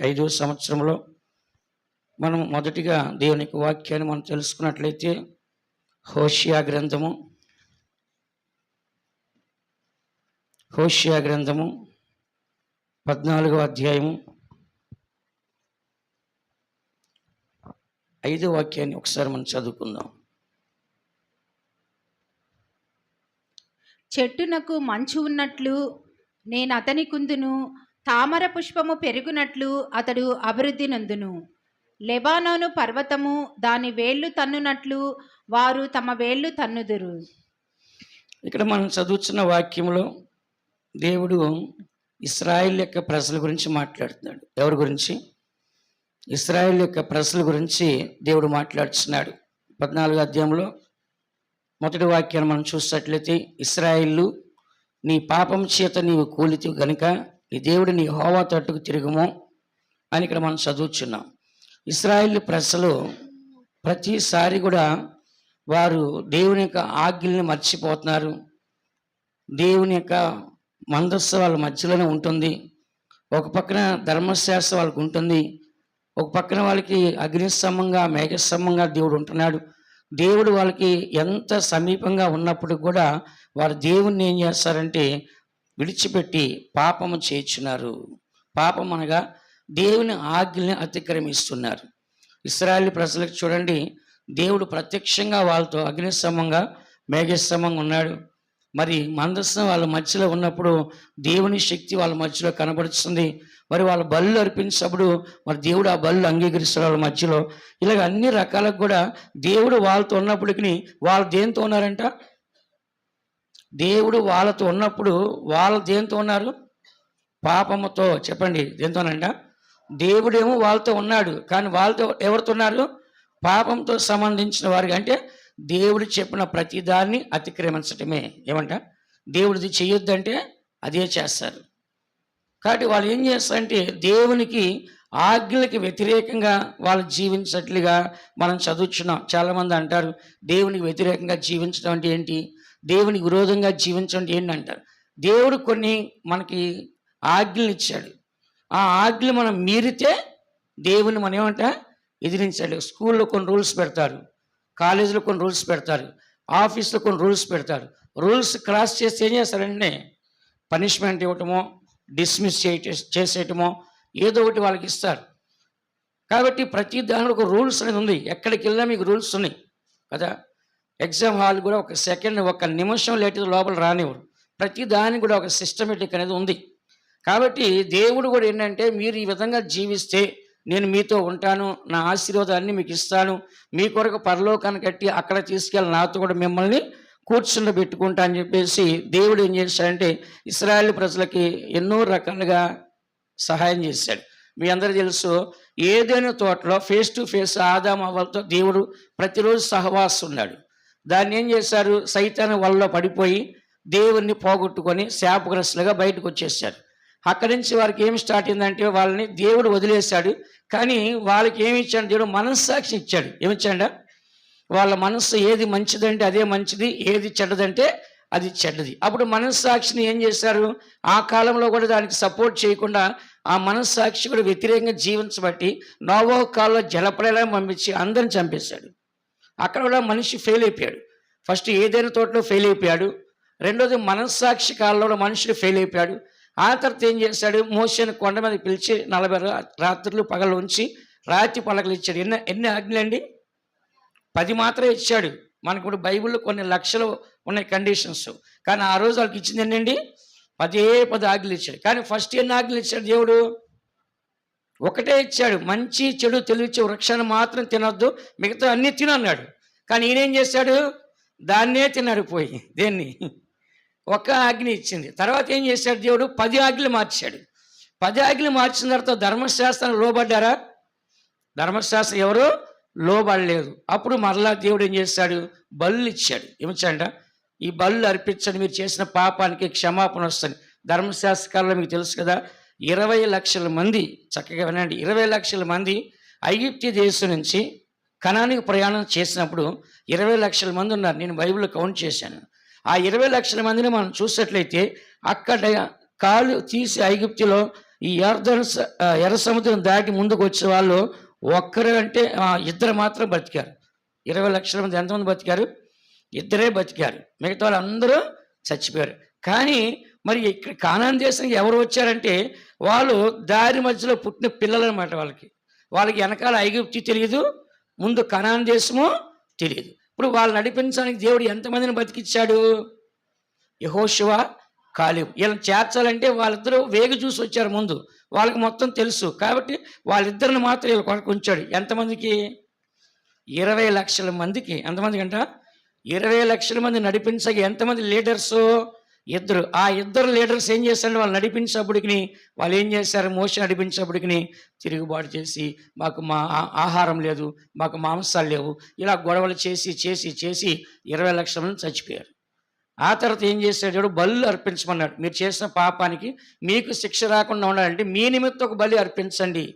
5వ సంవత్సరంలో మనం మొదటిగా దేవునికి వాక్యాన్ని మనం తెలుసుకున్నట్లయితే హోషియా గ్రంథము 14వ అధ్యాయము 5వ వాక్యాన్ని ఒకసారి మనం చదువుకుందాం. చెట్టునకు మంచు ఉన్నట్లు నేను అతని కుందును, తామర పుష్పము పెరుగునట్లు అతడు అభివృద్ధి నందును. లెబానోను పర్వతము దాని వేళ్ళు తన్నునట్లు వారు తమ వేళ్ళు తన్నుదురు. ఇక్కడ మనం చదువుతున్న వాక్యంలో దేవుడు ఇశ్రాయేల్ యొక్క ప్రజల గురించి మాట్లాడుతున్నాడు. ఎవరి గురించి? ఇశ్రాయేల్ యొక్క ప్రజల గురించి దేవుడు మాట్లాడుతున్నాడు. 14వ అధ్యాయంలో మొదటి వాక్యాన్ని మనం చూసినట్లయితే, ఇశ్రాయేలు నీ పాపం చేత నీవు కూలితివి గనుక నీ దేవుడు నీ యెహోవా తట్టుకు తిరుగుము అని ఇక్కడ మనం చదువుతున్నాం. ఇశ్రాయేలు ప్రజలు ప్రతిసారి కూడా వారు దేవుని యొక్క ఆజ్ఞల్ని మర్చిపోతున్నారు. దేవుని యొక్క మందస్సు వాళ్ళ మధ్యలోనే ఉంటుంది. ఒక పక్కన ధర్మశాస్త్రం వాళ్ళకు ఉంటుంది, ఒక పక్కన వాళ్ళకి అగ్నిస్తంభంగా మేఘస్తంభంగా దేవుడు ఉంటున్నాడు. దేవుడు వాళ్ళకి ఎంత సమీపంగా ఉన్నప్పుడు కూడా వారు దేవుణ్ణి ఏం చేస్తారంటే విడిచిపెట్టి పాపము చేయుచున్నారు. పాపం అనగా దేవుని ఆజ్ఞల్ని అతిక్రమిస్తున్నారు. ఇశ్రాయేలు ప్రజలకు చూడండి, దేవుడు ప్రత్యక్షంగా వాళ్ళతో అగ్నిస్తంభంగా మేఘస్తంభంగా ఉన్నాడు. మరి మందస్సం వాళ్ళ మధ్యలో ఉన్నప్పుడు దేవుని శక్తి వాళ్ళ మధ్యలో కనబడుతుంది. మరి వాళ్ళ బళ్ళు అర్పించినప్పుడు మరి దేవుడు ఆ బళ్ళు అంగీకరిస్తారు వాళ్ళ మధ్యలో. ఇలాగ అన్ని రకాలకు కూడా దేవుడు వాళ్ళతో ఉన్నప్పటికీ వాళ్ళు దేంతో ఉన్నారంట? దేవుడు వాళ్ళతో ఉన్నప్పుడు వాళ్ళు దేంతో ఉన్నారు? పాపముతో. చెప్పండి, దేంతోనంట? దేవుడేమో వాళ్ళతో ఉన్నాడు, కానీ వాళ్ళతో ఎవరితో ఉన్నారు? పాపంతో సంబంధించిన వారికి. అంటే దేవుడు చెప్పిన ప్రతిదాన్ని అతిక్రమించటమే. ఏమంట? దేవుడిది చేయొద్దంటే అదే చేస్తారు. కాబట్టి వాళ్ళు ఏం చేస్తారంటే దేవునికి ఆజ్ఞలకి వ్యతిరేకంగా వాళ్ళు జీవించట్లుగా మనం చదువుతున్నాం. చాలామంది అంటారు, దేవునికి వ్యతిరేకంగా జీవించడం అంటే ఏంటి, దేవునికి విరోధంగా జీవించడం అంటే ఏంటి అంటారు. దేవుడు కొన్ని మనకి ఆజ్ఞలు ఇచ్చాడు. ఆ ఆజ్ఞలు మనం మీరితే దేవుని మనం ఏమంట ఎదిరించాలి. స్కూల్లో కొన్ని రూల్స్ పెడతారు, కాలేజీలో కొన్ని రూల్స్ పెడతారు, ఆఫీస్లో కొన్ని రూల్స్ పెడతారు. రూల్స్ క్రాస్ చేస్తే ఏం చేస్తారంటే పనిష్మెంట్ ఇవ్వటమో, డిస్మిస్ చేసేయటమో ఏదో ఒకటి వాళ్ళకి ఇస్తారు. కాబట్టి ప్రతి దానిలో ఒక రూల్స్ అనేది ఉంది. ఎక్కడికి వెళ్ళినా మీకు రూల్స్ ఉన్నాయి కదా. ఎగ్జామ్ హాల్ కూడా ఒక సెకండ్, ఒక నిమిషం లేట్ లోపల రానివ్వరు. ప్రతి దానికి కూడా ఒక సిస్టమేటిక్ అనేది ఉంది. కాబట్టి దేవుడు కూడా ఏంటంటే, మీరు ఈ విధంగా జీవిస్తే నేను మీతో ఉంటాను, నా ఆశీర్వాదాన్ని మీకు ఇస్తాను, మీ కొరకు పరలోకాన్ని కట్టి అక్కడ తీసుకెళ్ళి నాతో కూడా మిమ్మల్ని కూర్చుండ పెట్టుకుంటా అని చెప్పేసి దేవుడు ఏం చేశాడంటే ఇశ్రాయేలు ప్రజలకి ఎన్నో రకాలుగా సహాయం చేశాడు. మీ అందరికీ తెలుసు, ఏదైనా తోటలో ఫేస్ టు ఫేస్ ఆదాము అవ్వలతో దేవుడు ప్రతిరోజు సహవాసం ఉన్నాడు. దాన్ని ఏం చేశారు? సైతాను వలలో పడిపోయి దేవుణ్ణి పోగొట్టుకొని శాపగ్రస్తులుగా బయటకు వచ్చేసారు. అక్కడి నుంచి వారికి ఏమి స్టార్ట్ అయిందంటే, వాళ్ళని దేవుడు వదిలేశాడు. కానీ వాళ్ళకి ఏమి ఇచ్చాడు? దేవుడు మనస్సాక్షి ఇచ్చాడు. ఏమిచ్చాడా? వాళ్ళ మనస్సు ఏది మంచిదంటే అదే మంచిది, ఏది చెడ్డదంటే అది చెడ్డది. అప్పుడు మనస్సాక్షిని ఏం చేశారు? ఆ కాలంలో కూడా దానికి సపోర్ట్ చేయకుండా ఆ మనస్సాక్షి కూడా వ్యతిరేకంగా జీవించబట్టి నోవహు కాలంలో జలప్రలయం పంపించి అందరిని చంపేశాడు. అక్కడ కూడా మనిషి ఫెయిల్ అయిపోయాడు. ఫస్ట్ ఏదైనా తోటలో ఫెయిల్ అయిపోయాడు. రెండోది మనస్సాక్షి కాలంలో మనుషుడు ఫెయిల్ అయిపోయాడు. ఆ తర్వాత ఏం చేశాడు? మోషేని కొండ మీద పిలిచి 40 రాత్రులు పగలు ఉంచి రాతి పలకలు ఇచ్చాడు. ఎన్ని ఆజ్ఞలండి? 10 మాత్రమే ఇచ్చాడు. మనకు ఇప్పుడు బైబిల్లో కొన్ని లక్షలు ఉన్నాయి కండిషన్స్, కానీ ఆ రోజు వాళ్ళకి ఇచ్చింది ఏంటండి? 10 ఆజ్ఞలు ఇచ్చాడు. కానీ ఫస్ట్ ఎన్ని ఆజ్ఞలు ఇచ్చాడు దేవుడు? ఒకటే ఇచ్చాడు. మంచి చెడు తెలివిచ్చే వృక్షాన్ని మాత్రం తినొద్దు, మిగతా అన్నీ తినన్నాడు. కానీ ఈయనేం చేశాడు? దాన్నే తిన్నాడు పోయి. దేన్ని? ఒక ఆజ్ఞ ఇచ్చింది. తర్వాత ఏం చేశాడు దేవుడు? 10 ఆజ్ఞలు మార్చాడు. 10 ఆజ్ఞలు మార్చిన తర్వాత ధర్మశాస్త్రాన్ని లోబడ్డారా? ధర్మశాస్త్రం ఎవరు లోబడలేదు. అప్పుడు మరలా దేవుడు ఏం చేశాడు? బళ్ళు ఇచ్చాడు. ఏమిచ్చాడ? ఈ బళ్ళు అర్పించండి, మీరు చేసిన పాపానికి క్షమాపణ వస్తుంది. ధర్మశాస్త్ర కాలంలో మీకు తెలుసు కదా, 20 లక్షల మంది, చక్కగా వినండి, 20 లక్షల మంది ఐగుప్తు దేశం నుంచి కనానికి ప్రయాణం చేసినప్పుడు 20 లక్షల మంది ఉన్నారు. నేను బైబిల్లో కౌంట్ చేశాను. ఆ 20 లక్షల మందిని మనం చూసినట్లయితే అక్కడ కాలు తీసి ఐగుప్తులో ఈ ఎర్ర సముద్రం దాటి ముందుకు వచ్చే వాళ్ళు ఒక్కరు అంటే ఇద్దరు మాత్రం బతికారు. 20 లక్షల మంది ఎంతమంది బతికారు? ఇద్దరే బతికారు. మిగతా వాళ్ళు అందరూ చచ్చిపోయారు. కానీ మరి ఇక్కడ కానాన్ దేశానికి ఎవరు వచ్చారంటే వాళ్ళు దారి మధ్యలో పుట్టిన పిల్లలు అనమాట. వాళ్ళకి వెనకాల ఐగుప్తు తెలియదు, ముందు కనాన్ దేశము తెలియదు. ఇప్పుడు వాళ్ళు నడిపించడానికి దేవుడు ఎంతమందిని బతికిచ్చాడు? యెహోషువ, కాలేబు. వీళ్ళని చేర్చాలంటే వాళ్ళిద్దరూ వేగు చూసి వచ్చారు ముందు, వాళ్ళకి మొత్తం తెలుసు. కాబట్టి వాళ్ళిద్దరిని మాత్రం వీళ్ళ కొరకు ఉంచాడు. ఎంతమందికి? 20 లక్షల మందికి. ఎంతమందికి అంట? 20 లక్షల మంది నడిపించగా ఎంతమంది లీడర్సు? ఇద్దరు. ఆ ఇద్దరు లీడర్స్ ఏం చేశారంటే వాళ్ళు నడిపించేప్పటికి వాళ్ళు ఏం చేశారు? మోషే నడిపించేప్పటికి తిరుగుబాటు చేసి మాకు ఆహారం లేదు, మాకు మాంసాలు లేవు, ఇలా గొడవలు చేసి చేసి చేసి 20 లక్షల మంది చచ్చిపోయారు. ఆ తర్వాత ఏం చేశాడు? బలులు అర్పించమన్నాడు. మీరు చేసిన పాపానికి మీకు శిక్ష రాకుండా ఉండాలంటే మీ నిమిత్తం ఒక బలి అర్పించండి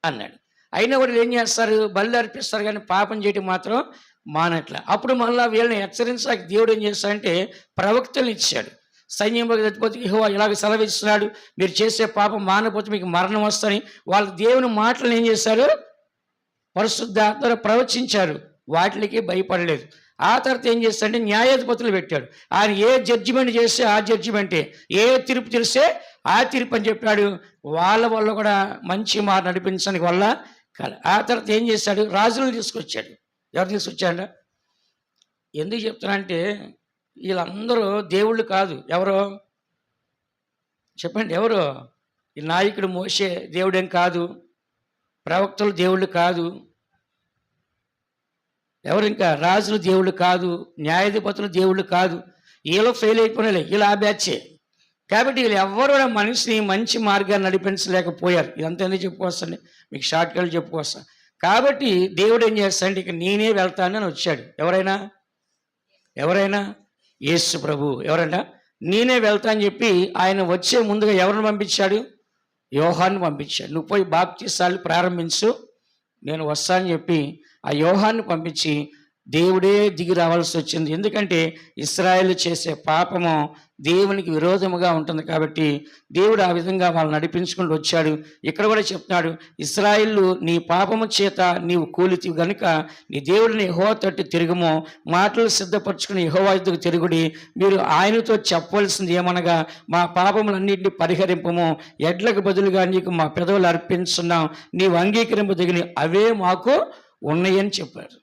అన్నాడు. అయినా కూడా ఏం చేస్తారు? బలి అర్పిస్తారు, కానీ పాపం చేయటం మాత్రం మానట్ల. అప్పుడు మళ్ళీ వీళ్ళని హెచ్చరించడానికి దేవుడు ఏం చేస్తాడంటే ప్రవక్తలను ఇచ్చాడు. సైన్యంలోకి ఎత్తిపోతే యెహోవా ఇలాగ సెలవిస్తున్నాడు, మీరు చేసే పాపం మానపోతే మీకు మరణం వస్తని వాళ్ళ దేవుని మాటలను ఏం చేశారు? పరిశుద్ధాత్మ ప్రవచించారు. వాటికి భయపడలేదు. ఆ తర్వాత ఏం చేస్తాడంటే న్యాయాధిపతులు పెట్టాడు. ఆయన ఏ జడ్జిమెంట్ చేస్తే ఆ జడ్జిమెంటే, ఏ తీర్పు తెలిస్తే ఆ తీర్పు అని చెప్పాడు. వాళ్ళ వల్ల కూడా మంచి మాట నడిపించడానికి వల్ల కాదు. ఆ తర్వాత ఏం చేశాడు? రాజులను తీసుకొచ్చాడు. ఎవరు తీసుకొచ్చాడు? ఎందుకు చెప్తానంటే వీళ్ళందరూ దేవుళ్ళు కాదు. ఎవరు చెప్పండి? ఎవరు? ఈ నాయకుడు మోషే దేవుడేం కాదు, ప్రవక్తలు దేవుళ్ళు కాదు, ఎవరు ఇంకా రాజులు దేవుళ్ళు కాదు, న్యాయాధిపతులు దేవుళ్ళు కాదు. వీళ్ళు ఫెయిల్ అయిపోయినాలే, వీళ్ళు ఆ బ్యాచే. కాబట్టి వీళ్ళు ఎవరు కూడా మనిషిని మంచి మార్గాన్ని నడిపించలేకపోయారు. ఇదంతా ఎందుకు చెప్పుకొస్తాండి, మీకు షార్ట్ కట్లు చెప్పుకొస్తాను. కాబట్టి దేవుడు ఏం చేస్తాడంటే ఇక నేనే వెళ్తానని వచ్చాడు. ఎవరైనా యేసు ప్రభు. ఎవరంట? నేనే వెళ్తా అని చెప్పి ఆయన వచ్చే ముందుగా ఎవరిని పంపించాడు? యోహాన్ని పంపించాడు. నువ్వు పోయి బాప్తిసాలు ప్రారంభించు, నేను వస్తానని చెప్పి ఆ యోహాన్ని పంపించి దేవుడే దిగి రావాల్సి వచ్చింది. ఎందుకంటే ఇశ్రాయేలు చేసే పాపము దేవునికి విరోధముగా ఉంటుంది. కాబట్టి దేవుడు ఆ విధంగా వాళ్ళు నడిపించుకుంటూ వచ్చాడు. ఇక్కడ కూడా చెప్తున్నాడు, ఇశ్రాయేలు నీ పాపము చేత నీవు కూలితివి గనుక నీ దేవుడిని యెహోవా తట్టు తిరుగుము, మాటలు సిద్ధపరచుకుని యెహోవా యుద్ధకు తిరుగుడి. మీరు ఆయనతో చెప్పవలసింది ఏమనగా మా పాపములన్నింటినీ పరిహరింపము, ఎడ్లకు బదులుగా నీకు మా పెదవులు అర్పించున్నాం, నీవు అంగీకరింపదగిన అవే మాకు ఉన్నాయని చెప్పారు.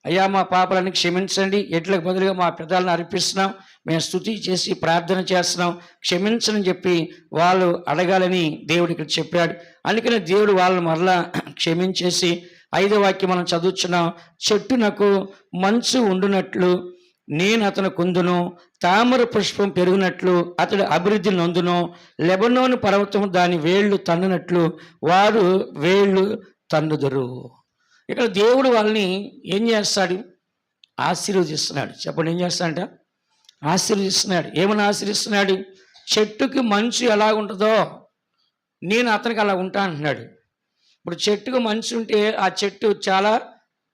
అయ్యా మా పాపాలను క్షమించండి, ఎడ్లకు బదులుగా మా పెదాలను అర్పిస్తున్నాం, మేము స్తుతి చేసి ప్రార్థన చేస్తున్నాం, క్షమించని చెప్పి వాళ్ళు అడగాలని దేవుడు ఇక్కడ చెప్పాడు. అందుకని దేవుడు వాళ్ళని మరలా క్షమించేసి 5వ వాక్యం మనం చదువుతున్నాం. చెట్టునకు మంచు ఉండునట్లు నేను అతను కుందును, తామర పుష్పం పెరుగునట్లు అతడు అభివృద్ధి నొందును, లెబనోను పర్వతం దాని వేళ్ళు తన్నునట్లు వారు వేళ్ళు తన్నుదురు. ఇక్కడ దేవుడు వాళ్ళని ఏం చేస్తాడు? ఆశీర్వదిస్తున్నాడు. చెప్పండి, ఏం చేస్తాడంట? ఆశీర్వదిస్తున్నాడు. ఏమని ఆశీర్వదిస్తున్నాడు? చెట్టుకి మంచు ఎలా ఉంటుందో నేను అతనికి అలా ఉంటా అంటున్నాడు. ఇప్పుడు చెట్టుకు మంచు ఉంటే ఆ చెట్టు చాలా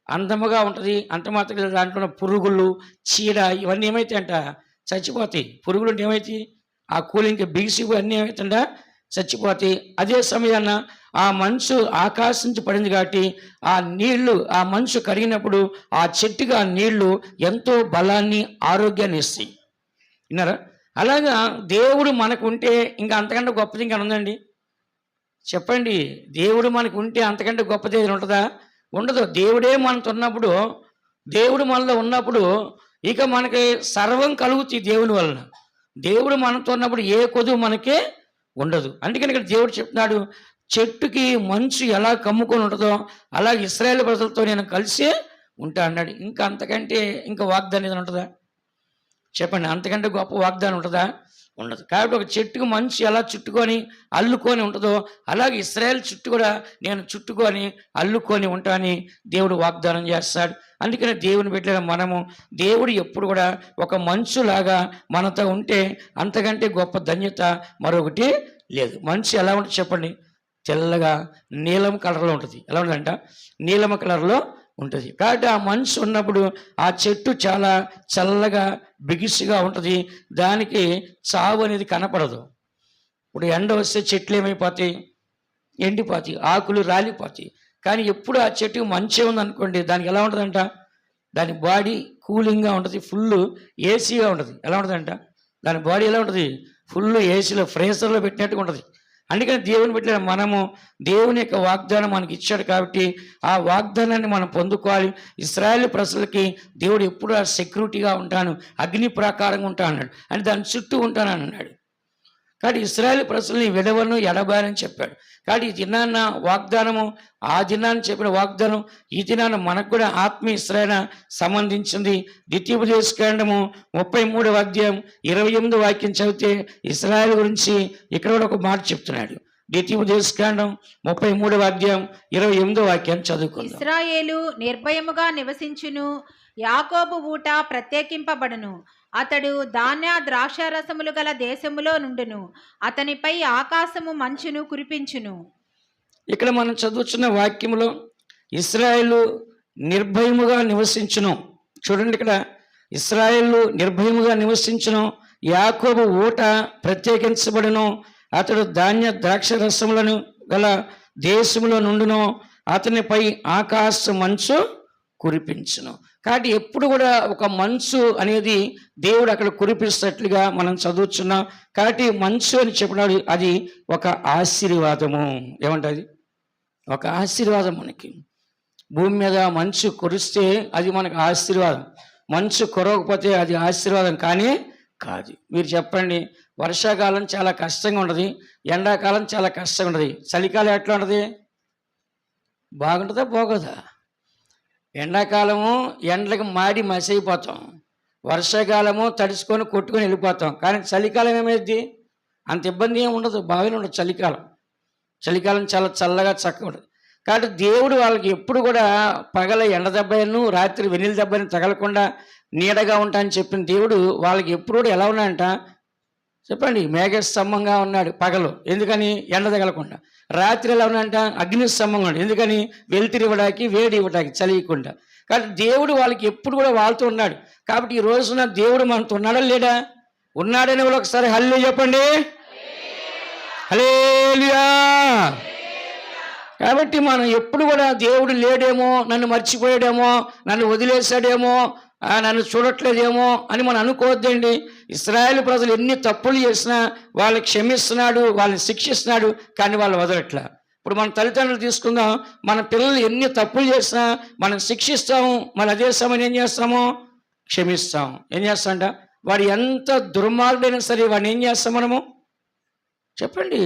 అందముగా ఉంటుంది. అంత మాత్రం దాంట్లో పురుగులు, చీడ ఇవన్నీ ఏమైతాయంట? చచ్చిపోతాయి. పురుగులు అంటే ఏమవుతాయి? ఆ కూలింగ్కి బిగిసిపోయి అన్నీ ఏమవుతుంట? చచ్చిపోతాయి. అదే సమయాన ఆ మంచు ఆకాశం నుంచి పడింది కాబట్టి ఆ నీళ్లు, ఆ మంచు కరిగినప్పుడు ఆ చెట్టుగా నీళ్లు ఎంతో బలాన్ని, ఆరోగ్యాన్ని ఇస్తాయి. విన్నారా? అలాగా దేవుడు మనకు ఉంటే ఇంకా అంతకంటే గొప్పది ఇంకా ఉందండి? చెప్పండి. దేవుడు మనకు ఉంటే అంతకంటే గొప్పది ఏది ఉంటుందా? ఉండదు. దేవుడే మనతో ఉన్నప్పుడు, దేవుడు మనలో ఉన్నప్పుడు ఇక మనకి సర్వం కలుగుతుంది దేవుని వలన. దేవుడు మనతో ఉన్నప్పుడు ఏ కొదువు మనకే ఉండదు. అందుకని ఇక్కడ దేవుడు చెప్తున్నాడు, చెట్టుకి మంచు ఎలా కమ్ముకొని ఉంటుందో అలాగే ఇశ్రాయేలు ప్రజలతో నేను కలిసి ఉంటా అన్నాడు. ఇంకా అంతకంటే ఇంకా వాగ్దానం ఏదైనా ఉంటుందా? చెప్పండి, అంతకంటే గొప్ప వాగ్దానం ఉంటుందా? ఉండదు. కాబట్టి ఒక చెట్టుకు మంచు ఎలా చుట్టుకొని అల్లుకొని ఉంటుందో అలాగే ఇశ్రాయేలు చుట్టూ కూడా నేను చుట్టుకొని అల్లుకొని ఉంటానని దేవుడు వాగ్దానం చేస్తాడు. అందుకని దేవుని బిడ్డల మనము, దేవుడు ఎప్పుడు కూడా ఒక మంచులాగా మనతో ఉంటే అంతకంటే గొప్ప ధన్యత మరొకటి లేదు. మంచు ఎలా ఉంటుంది చెప్పండి? తెల్లగా నీలం కలర్లో ఉంటుంది. ఎలా ఉంటుందంట? నీలం కలర్లో ఉంటుంది. కాబట్టి ఆ మంచు ఉన్నప్పుడు ఆ చెట్టు చాలా చల్లగా బిగిసిగా ఉంటుంది. దానికి చావు అనేది కనపడదు. ఇప్పుడు ఎండ వస్తే చెట్లు ఏమైపోతాయి? ఎండిపోతాయి, ఆకులు రాలిపోతాయి. కానీ ఎప్పుడు ఆ చెట్టుకి మంచి ఉందనుకోండి, దానికి ఎలా ఉంటుందంట? దాని బాడీ కూలింగ్గా ఉంటుంది, ఫుల్ ఏసీగా ఉంటుంది. ఎలా ఉంటుందంట? దాని బాడీ ఎలా ఉంటుంది? ఫుల్ ఏసీలో, ఫ్రీజర్లో పెట్టినట్టుగా ఉంటుంది. అందుకని దేవుని పెట్టిన మనము దేవుని యొక్క వాగ్దానం మనకి ఇచ్చాడు కాబట్టి ఆ వాగ్దానాన్ని మనం పొందుకోవాలి. ఇశ్రాయేలు ప్రజలకి దేవుడు ఎప్పుడు ఆ సెక్యూరిటీగా ఉంటాను, అగ్ని ప్రాకారంగా ఉంటాను అన్నాడు, అని దాని చుట్టూ ఉంటాను అన్నాడు. కాబట్టి ఇశ్రాయేలు ప్రజల్ని విడవను ఎడబాయని చెప్పాడు. కాబట్టి ఈ దినాన్న వాగ్దానము, ఆ దినాన్ని చెప్పిన వాగ్దానం ఈ దినాన్న మనకు కూడా ఆత్మీయ ఇశ్రాయేలు సంబంధించింది. ద్వితీయోపదేశకాండము 33వ అధ్యాయం 28వ వాక్యం చదివితే ఇశ్రాయేలు గురించి ఇక్కడ కూడా ఒక మాట చెప్తున్నాడు. ద్వితీయోపదేశకాండం 33వ అధ్యాయం 28వ వాక్యాన్ని చదువుకుందాం. ఇశ్రాయేలు నిర్భయముగా నివసించును, యాకోబు ఊట ప్రత్యేకింపబడును. అతడు ధాన్య ద్రాక్షారసములు గల దేశములో నుండును, అతనిపై ఆకాశము మంచును కురిపించును. ఇక్కడ మనం చదువుతున్న వాక్యంలో ఇశ్రాయేలు నిర్భయముగా నివసించును. చూడండి, ఇక్కడ ఇశ్రాయేలు నిర్భయముగా నివసించును, యాకోబు ఊట ప్రత్యేకించబడును, అతడు ధాన్య ద్రాక్షరసములను గల దేశములో నుండును, అతనిపై ఆకాశ మంచు కురిపించును. కాబట్టి ఎప్పుడు కూడా ఒక మంచు అనేది దేవుడు అక్కడ కురిపిస్తున్నట్లుగా మనం చదువుతున్నాం. కాబట్టి మంచు అని చెప్పినాడు, అది ఒక ఆశీర్వాదము. ఏమంటుంది? ఒక ఆశీర్వాదం. మనకి భూమి మీద మంచు కురిస్తే అది మనకు ఆశీర్వాదం, మంచు కురవకపోతే అది ఆశీర్వాదం కానీ కాదు. మీరు చెప్పండి, వర్షాకాలం చాలా కష్టంగా ఉంటుంది, ఎండాకాలం చాలా కష్టంగా ఉంటుంది, చలికాలం ఎట్లా ఉంటుంది? బాగుంటుందా బాగోదా? ఎండాకాలము ఎండలకు మాడి మసైపోతాం, వర్షాకాలము తడుచుకొని కొట్టుకొని వెళ్ళిపోతాం. కానీ చలికాలం ఏమైంది? అంత ఇబ్బంది ఏమి ఉండదు, బాగానే ఉండదు. చలికాలం చాలా చల్లగా చక్కగా ఉంటుంది. కాబట్టి దేవుడు వాళ్ళకి ఎప్పుడు కూడా పగల ఎండ దెబ్బను, రాత్రి వెన్నెల దెబ్బని తగలకుండా నీడగా ఉంటా అని చెప్పిన దేవుడు వాళ్ళకి ఎప్పుడు కూడా ఎలా ఉన్నాడంట? చెప్పండి, మేఘస్తంభంగా ఉన్నాడు పగలు, ఎందుకని? ఎండ తగలకుండా. రాత్రి ఎలా ఉన్నాడంట? అగ్నిస్తంభంగా ఉన్నాడు, ఎందుకని? వెలుతురు ఇవ్వడానికి, వేడి ఇవ్వడానికి, చలియకుండా. కాబట్టి దేవుడు వాళ్ళకి ఎప్పుడు కూడా వాళ్ళతో ఉన్నాడు. కాబట్టి ఈ రోజున దేవుడు మనతో ఉన్నాడా లేడా? ఉన్నాడని వాళ్ళు ఒకసారి హల్లెలూయా చెప్పండి. హల్లెలూయా. కాబట్టి మనం ఎప్పుడు కూడా దేవుడు లేడేమో, నన్ను మర్చిపోయాడేమో, నన్ను వదిలేశాడేమో, నన్ను చూడట్లేదేమో అని మనం అనుకోవద్దండి. ఇశ్రాయేలు ప్రజలు ఎన్ని తప్పులు చేసినా వాళ్ళని క్షమిస్తున్నాడు, వాళ్ళని శిక్షిస్తున్నాడు, కానీ వాళ్ళు వదలట్లా. ఇప్పుడు మన తల్లిదండ్రులు తీసుకుందాం, మన పిల్లలు ఎన్ని తప్పులు చేసినా మనం శిక్షిస్తాము, మళ్ళీ అదే సమయం ఏం చేస్తాము? క్షమిస్తాం. ఏం చేస్తామంట? వాడు ఎంత దుర్మార్గుడైనా సరే వాడిని ఏం చేస్తాం మనము? చెప్పండి,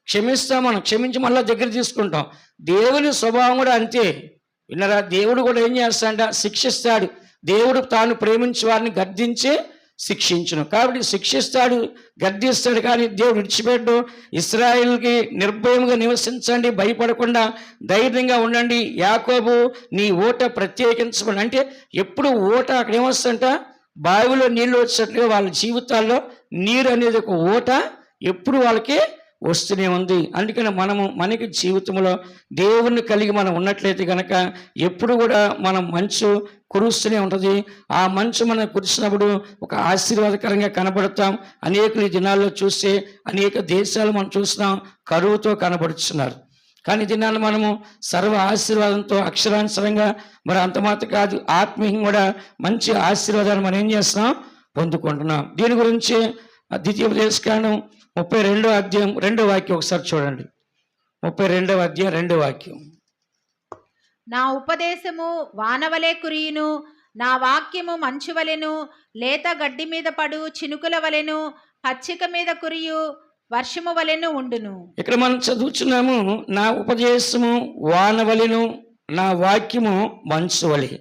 క్షమిస్తాం. మనం క్షమించి మళ్ళీ దగ్గర తీసుకుంటాం. దేవుని స్వభావం కూడా అంతే. విన్నారా? దేవుడు కూడా ఏం చేస్తాడంట? శిక్షిస్తాడు. దేవుడు తాను ప్రేమించి వారిని గద్దించి శిక్షించును. కాబట్టి శిక్షిస్తాడు, గద్దిస్తాడు, కానీ దేవుడు విడిచిపెట్టు. ఇశ్రాయేలుకి నిర్భయంగా నివసించండి, భయపడకుండా ధైర్యంగా ఉండండి. యాకోబు నీ ఊట ప్రత్యేకించబడి, అంటే ఎప్పుడు ఊట అక్కడ ఏమొస్తుందంట? బావిలో నీళ్ళు వచ్చేటట్టుగా వాళ్ళ జీవితాల్లో నీరు అనేది ఒక ఊట ఎప్పుడు వాళ్ళకి వస్తూనే ఉంది. అందుకని మనకి జీవితంలో దేవుణ్ణి కలిగి మనం ఉన్నట్లయితే కనుక ఎప్పుడు కూడా మనం మంచు కురుస్తూనే ఉంటుంది. ఆ మంచు మనం కురిసినప్పుడు ఒక ఆశీర్వాదకరంగా కనబడతాం. అనేకులు ఈ దినాల్లో చూస్తే అనేక దేశాలు మనం చూస్తున్నాం కరువుతో కనబడుతున్నారు. కానీ దినాన్ని మనము సర్వ ఆశీర్వాదంతో అక్షరానుసరంగా, మరి అంత మాత్రం కాదు, ఆత్మీయంగా కూడా మంచి ఆశీర్వాదాన్ని మనం ఏం చేస్తున్నాం? పొందుకుంటున్నాం. దీని గురించి ద్వితీయోపదేశకాండం 32వ అధ్యాయం 2వ వాక్యం ఒకసారి చూడండి. 32వ అధ్యాయం 2వ వాక్యం. నా ఉపదేశము వానవలే కురియును, నా వాక్యము మంచు వలెను, లేత గడ్డి మీద పడు చినుకుల వలెను, పచ్చిక మీద కురియు వర్షము వలెను ఉండును. ఇక్కడ మనం చదువుతున్నాము, నా ఉపదేశము వానవలెను, నా వాక్యము మంచు వలె.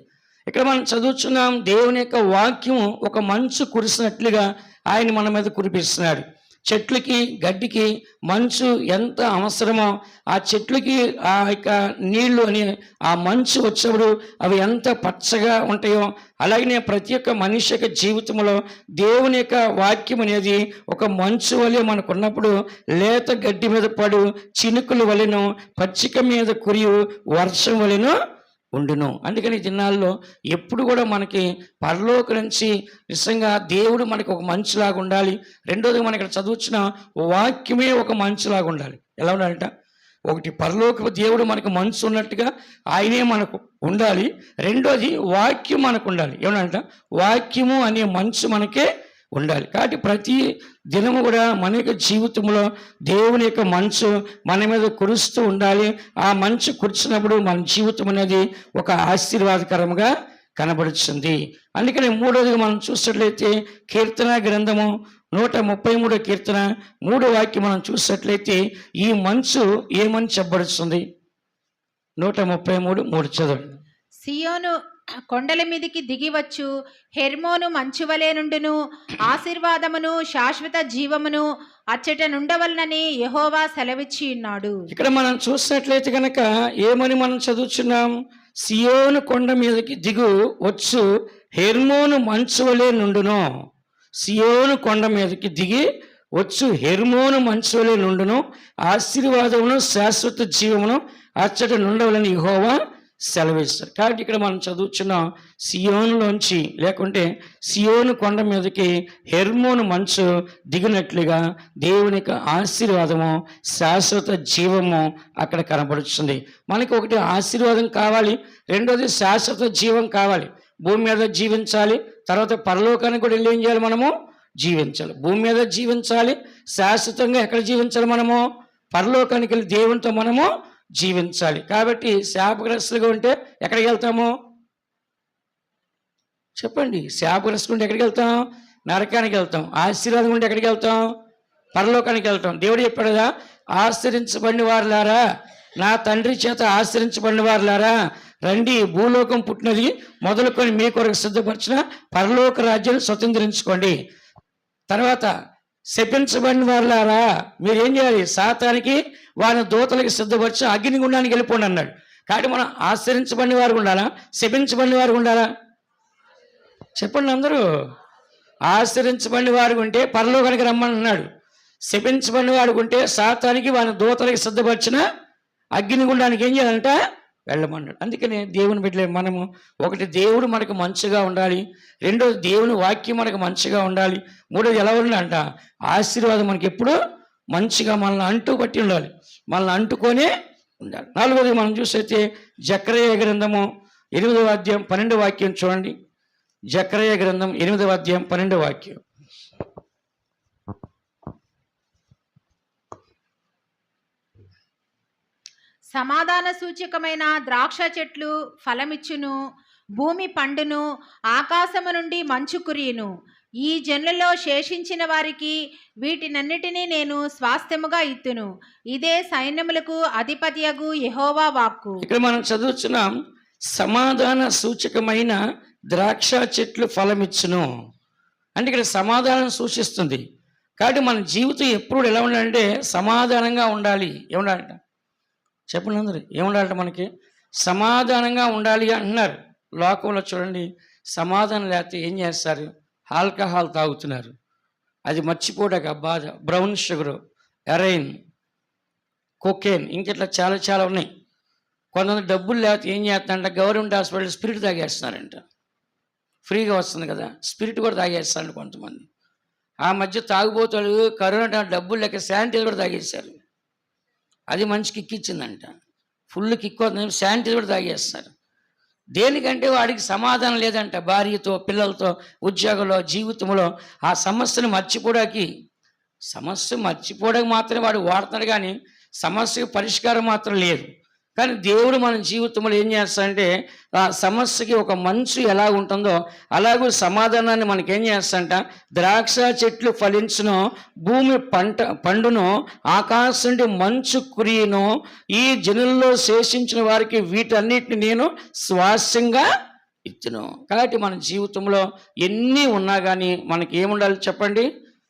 ఇక్కడ మనం చదువుతున్నాం, దేవుని యొక్క వాక్యము ఒక మంచు కురిసినట్లుగా ఆయన మన మీద కురిపిస్తున్నాడు. చెట్లకి, గడ్డికి మంచు ఎంత అవసరమో, ఆ చెట్లకి ఆ యొక్క నీళ్లు అని ఆ మంచు వచ్చినప్పుడు అవి ఎంత పచ్చగా ఉంటాయో, అలాగనే ప్రతి ఒక్క మనిషి యొక్క జీవితంలో దేవుని యొక్క వాక్యం అనేది ఒక మంచు వలె మనకున్నప్పుడు లేత గడ్డి మీద పడు చినుకుల వలెను, పచ్చిక మీద కురియు వర్షం వలెను ఉండును. అందుకని ఈ దినాల్లో ఎప్పుడు కూడా మనకి పరలోకం నుంచి నిజంగా దేవుడు మనకు ఒక మంచులాగా ఉండాలి. రెండోది మనం ఇక్కడ చదువుచిన వాక్యమే ఒక మంచులాగా ఉండాలి. ఎలా ఉండాలంట? ఒకటి పరలోకపు దేవుడు మనకు మంచు ఉన్నట్టుగా ఆయనే మనకు ఉండాలి. రెండోది వాక్యం మనకు ఉండాలి. ఏమనంట? వాక్యము అనే మంచు మనకే ఉండాలి. కాబట్టి ప్రతి దినము కూడా మన యొక్క జీవితంలో దేవుని యొక్క మంచు మన మీద కురుస్తూ ఉండాలి. ఆ మంచు కురిచినప్పుడు మన జీవితం అనేది ఒక ఆశీర్వాదకరంగా కనబడుతుంది. అందుకని మూడోదిగా మనం చూసినట్లయితే కీర్తన గ్రంథము 133 కీర్తన 3 వాక్యం మనం చూసినట్లయితే ఈ మంచు ఏమని చెప్పబడుతుంది? 133:3 చదవండి. సియోను కొండల మీదికి దిగివచ్చు, హెర్మోను మంచువలే నుండును, ఆశీర్వాదమును శాశ్వత జీవమును అచ్చట నుండవలనని యెహోవా సెలవిచ్చి ఉన్నాడు. ఇక్కడ మనం చూసినట్లయితే కనుక ఏమని మనం చదువుచున్నాం? సియోను కొండ మీదకి దిగు వచ్చు, హెర్మోను మంచువలే నుండును. సియోను కొండ మీదకి దిగి వచ్చు, హెర్మోను మంచువలే నుండును, ఆశీర్వాదమును శాశ్వత జీవమును అచ్చట నుండవలని యెహోవా సెలవిస్తారు. కాబట్టి ఇక్కడ మనం చదువుచున్నాం సియోనులోంచి లేకుంటే సియోను కొండ మీదకి హెర్మోను మంచు దిగినట్లుగా దేవుని యొక్క ఆశీర్వాదము శాశ్వత జీవము అక్కడ కనబడుతుంది. మనకి ఒకటి ఆశీర్వాదం కావాలి, రెండోది శాశ్వత జీవం కావాలి. భూమి మీద జీవించాలి, తర్వాత పరలోకానికి కూడా వెళ్ళి ఏం చేయాలి? మనము జీవించాలి. భూమి మీద జీవించాలి, శాశ్వతంగా ఎక్కడ జీవించాలి? మనము పరలోకానికి వెళ్ళి దేవునితో మనము జీవించాలి. కాబట్టి శాపగ్రస్తులుగా ఉంటే ఎక్కడికి వెళ్తాము? చెప్పండి. శాపగ్రస్తులు ఉంటే ఎక్కడికి వెళ్తాం? నరకానికి వెళ్తాం. ఆశీర్వాదం ఉంటే ఎక్కడికి వెళ్తాం? పరలోకానికి వెళ్తాం. దేవుడు చెప్పాడు కదా, ఆశ్రయించబడిన వారులారా, నా తండ్రి చేత ఆశ్రయించబడిన వారులారా రండి, భూలోకం పుట్టినది మొదలుకొని మీ కొరకు సిద్ధపరిచిన పరలోక రాజ్యాన్ని స్వతంత్రించుకోండి. తర్వాత శపించబడిన వారులారా మీరేం చేయాలి? సాతానికి వారి దూతలకి సిద్ధపరిచి అగ్నిగుండానికి వెళ్ళిపోండి అన్నాడు. కాబట్టి మనం ఆశ్రయించబడిన వారు ఉండాలా? శపించబడిన వారు ఉండాలా? చెప్పండి అందరూ. ఆశ్రయించబడిన వారు ఉంటే పరలోకానికి రమ్మని అన్నాడు. శపించబడిన వాడు ఉంటే సాతానికి వారి దూతలకి సిద్ధపరిచిన అగ్నిగుండానికి ఏం చేయాలంట? వెళ్ళమన్నాడు. అందుకనే దేవుని బిడ్డలే మనము ఒకటి దేవుడు మనకు మంచిగా ఉండాలి, రెండోది దేవుని వాక్యం మనకు మంచిగా ఉండాలి, మూడోది ఎలా ఉండాలంట? ఆశీర్వాదం మనకి ఎప్పుడు మంచిగా మనల్ని అంటూ పట్టి ఉండాలి, మనల్ని అంటుకొనే ఉండాలి. నాలుగోది మనం చూసైతే జకర్యా గ్రంథము 8వ అధ్యాయం 12వ వాక్యం చూడండి. జకర్యా గ్రంథం 8వ అధ్యాయం 12వ వాక్యం. సమాధాన సూచకమైన ద్రాక్ష చెట్లు ఫలమిచ్చును, భూమి పండును, ఆకాశము నుండి మంచు కురియును. ఈ జనులలో శేషించిన వారికి వీటినన్నిటినీ నేను స్వాస్థ్యముగా ఇత్తును. ఇదే సైన్యములకు అధిపతియగు యెహోవా వాక్కు. ఇక్కడ మనం చదువుతున్నాం సమాధాన సూచకమైన ద్రాక్ష చెట్లు ఫలమిచ్చును అంటే ఇక్కడ సమాధానం సూచిస్తుంది. కాబట్టి మన జీవితం ఎప్పుడు ఎలా ఉండాలంటే సమాధానంగా ఉండాలి. ఏముండాలంట? చెప్పండి అందరూ. ఏముండాలంట? మనకి సమాధానంగా ఉండాలి అంటున్నారు. లోకంలో చూడండి, సమాధానం లేకపోతే ఏం చేస్తారు? ఆల్కహాల్ తాగుతున్నారు. అది మర్చిపోడాక బాధ. బ్రౌన్ షుగరు, ఎరైన్, కొకేన్, ఇంకెట్లా చాలా చాలా ఉన్నాయి. కొంతమంది డబ్బులు లేకపోతే ఏం చేస్తారంట? గవర్నమెంట్ హాస్పిటల్ స్పిరిట్ తాగేస్తున్నారంట. ఫ్రీగా వస్తుంది కదా, స్పిరిట్ కూడా తాగేస్తారంట కొంతమంది. ఆ మధ్య తాగుబోతాడు కరోనా డబ్బులు లేక శానిటైజర్ కూడా తాగేశారు. అది మంచి కిక్ ఇచ్చిందంట. ఫుల్ కిక్ అవుతుంది, శానిటైజర్ కూడా తాగేస్తారు. దేనికంటే వాడికి సమాధానం లేదంట. భార్యతో, పిల్లలతో, ఉద్యోగంలో, జీవితంలో ఆ సమస్యను మర్చిపోవడానికి మాత్రమే వాడు వాడుతున్నాడు, కానీ సమస్యకు పరిష్కారం మాత్రం లేదు. కానీ దేవుడు మన జీవితంలో ఏం చేస్తాడంటే ఆ సమస్యకి ఒక మంచు ఎలా ఉంటుందో అలాగూ సమాధానాన్ని మనకేం చేస్తాడంట? ద్రాక్ష చెట్లు ఫలించును, భూమి పండును, ఆకాశం నుండి మంచు కురియును, ఈ జనుల్లో శేషించిన వారికి వీటన్నిటిని నేను స్వాస్యంగా ఇచ్చును. కాబట్టి మన జీవితంలో ఎన్ని ఉన్నా కానీ మనకి ఏముండాలి చెప్పండి?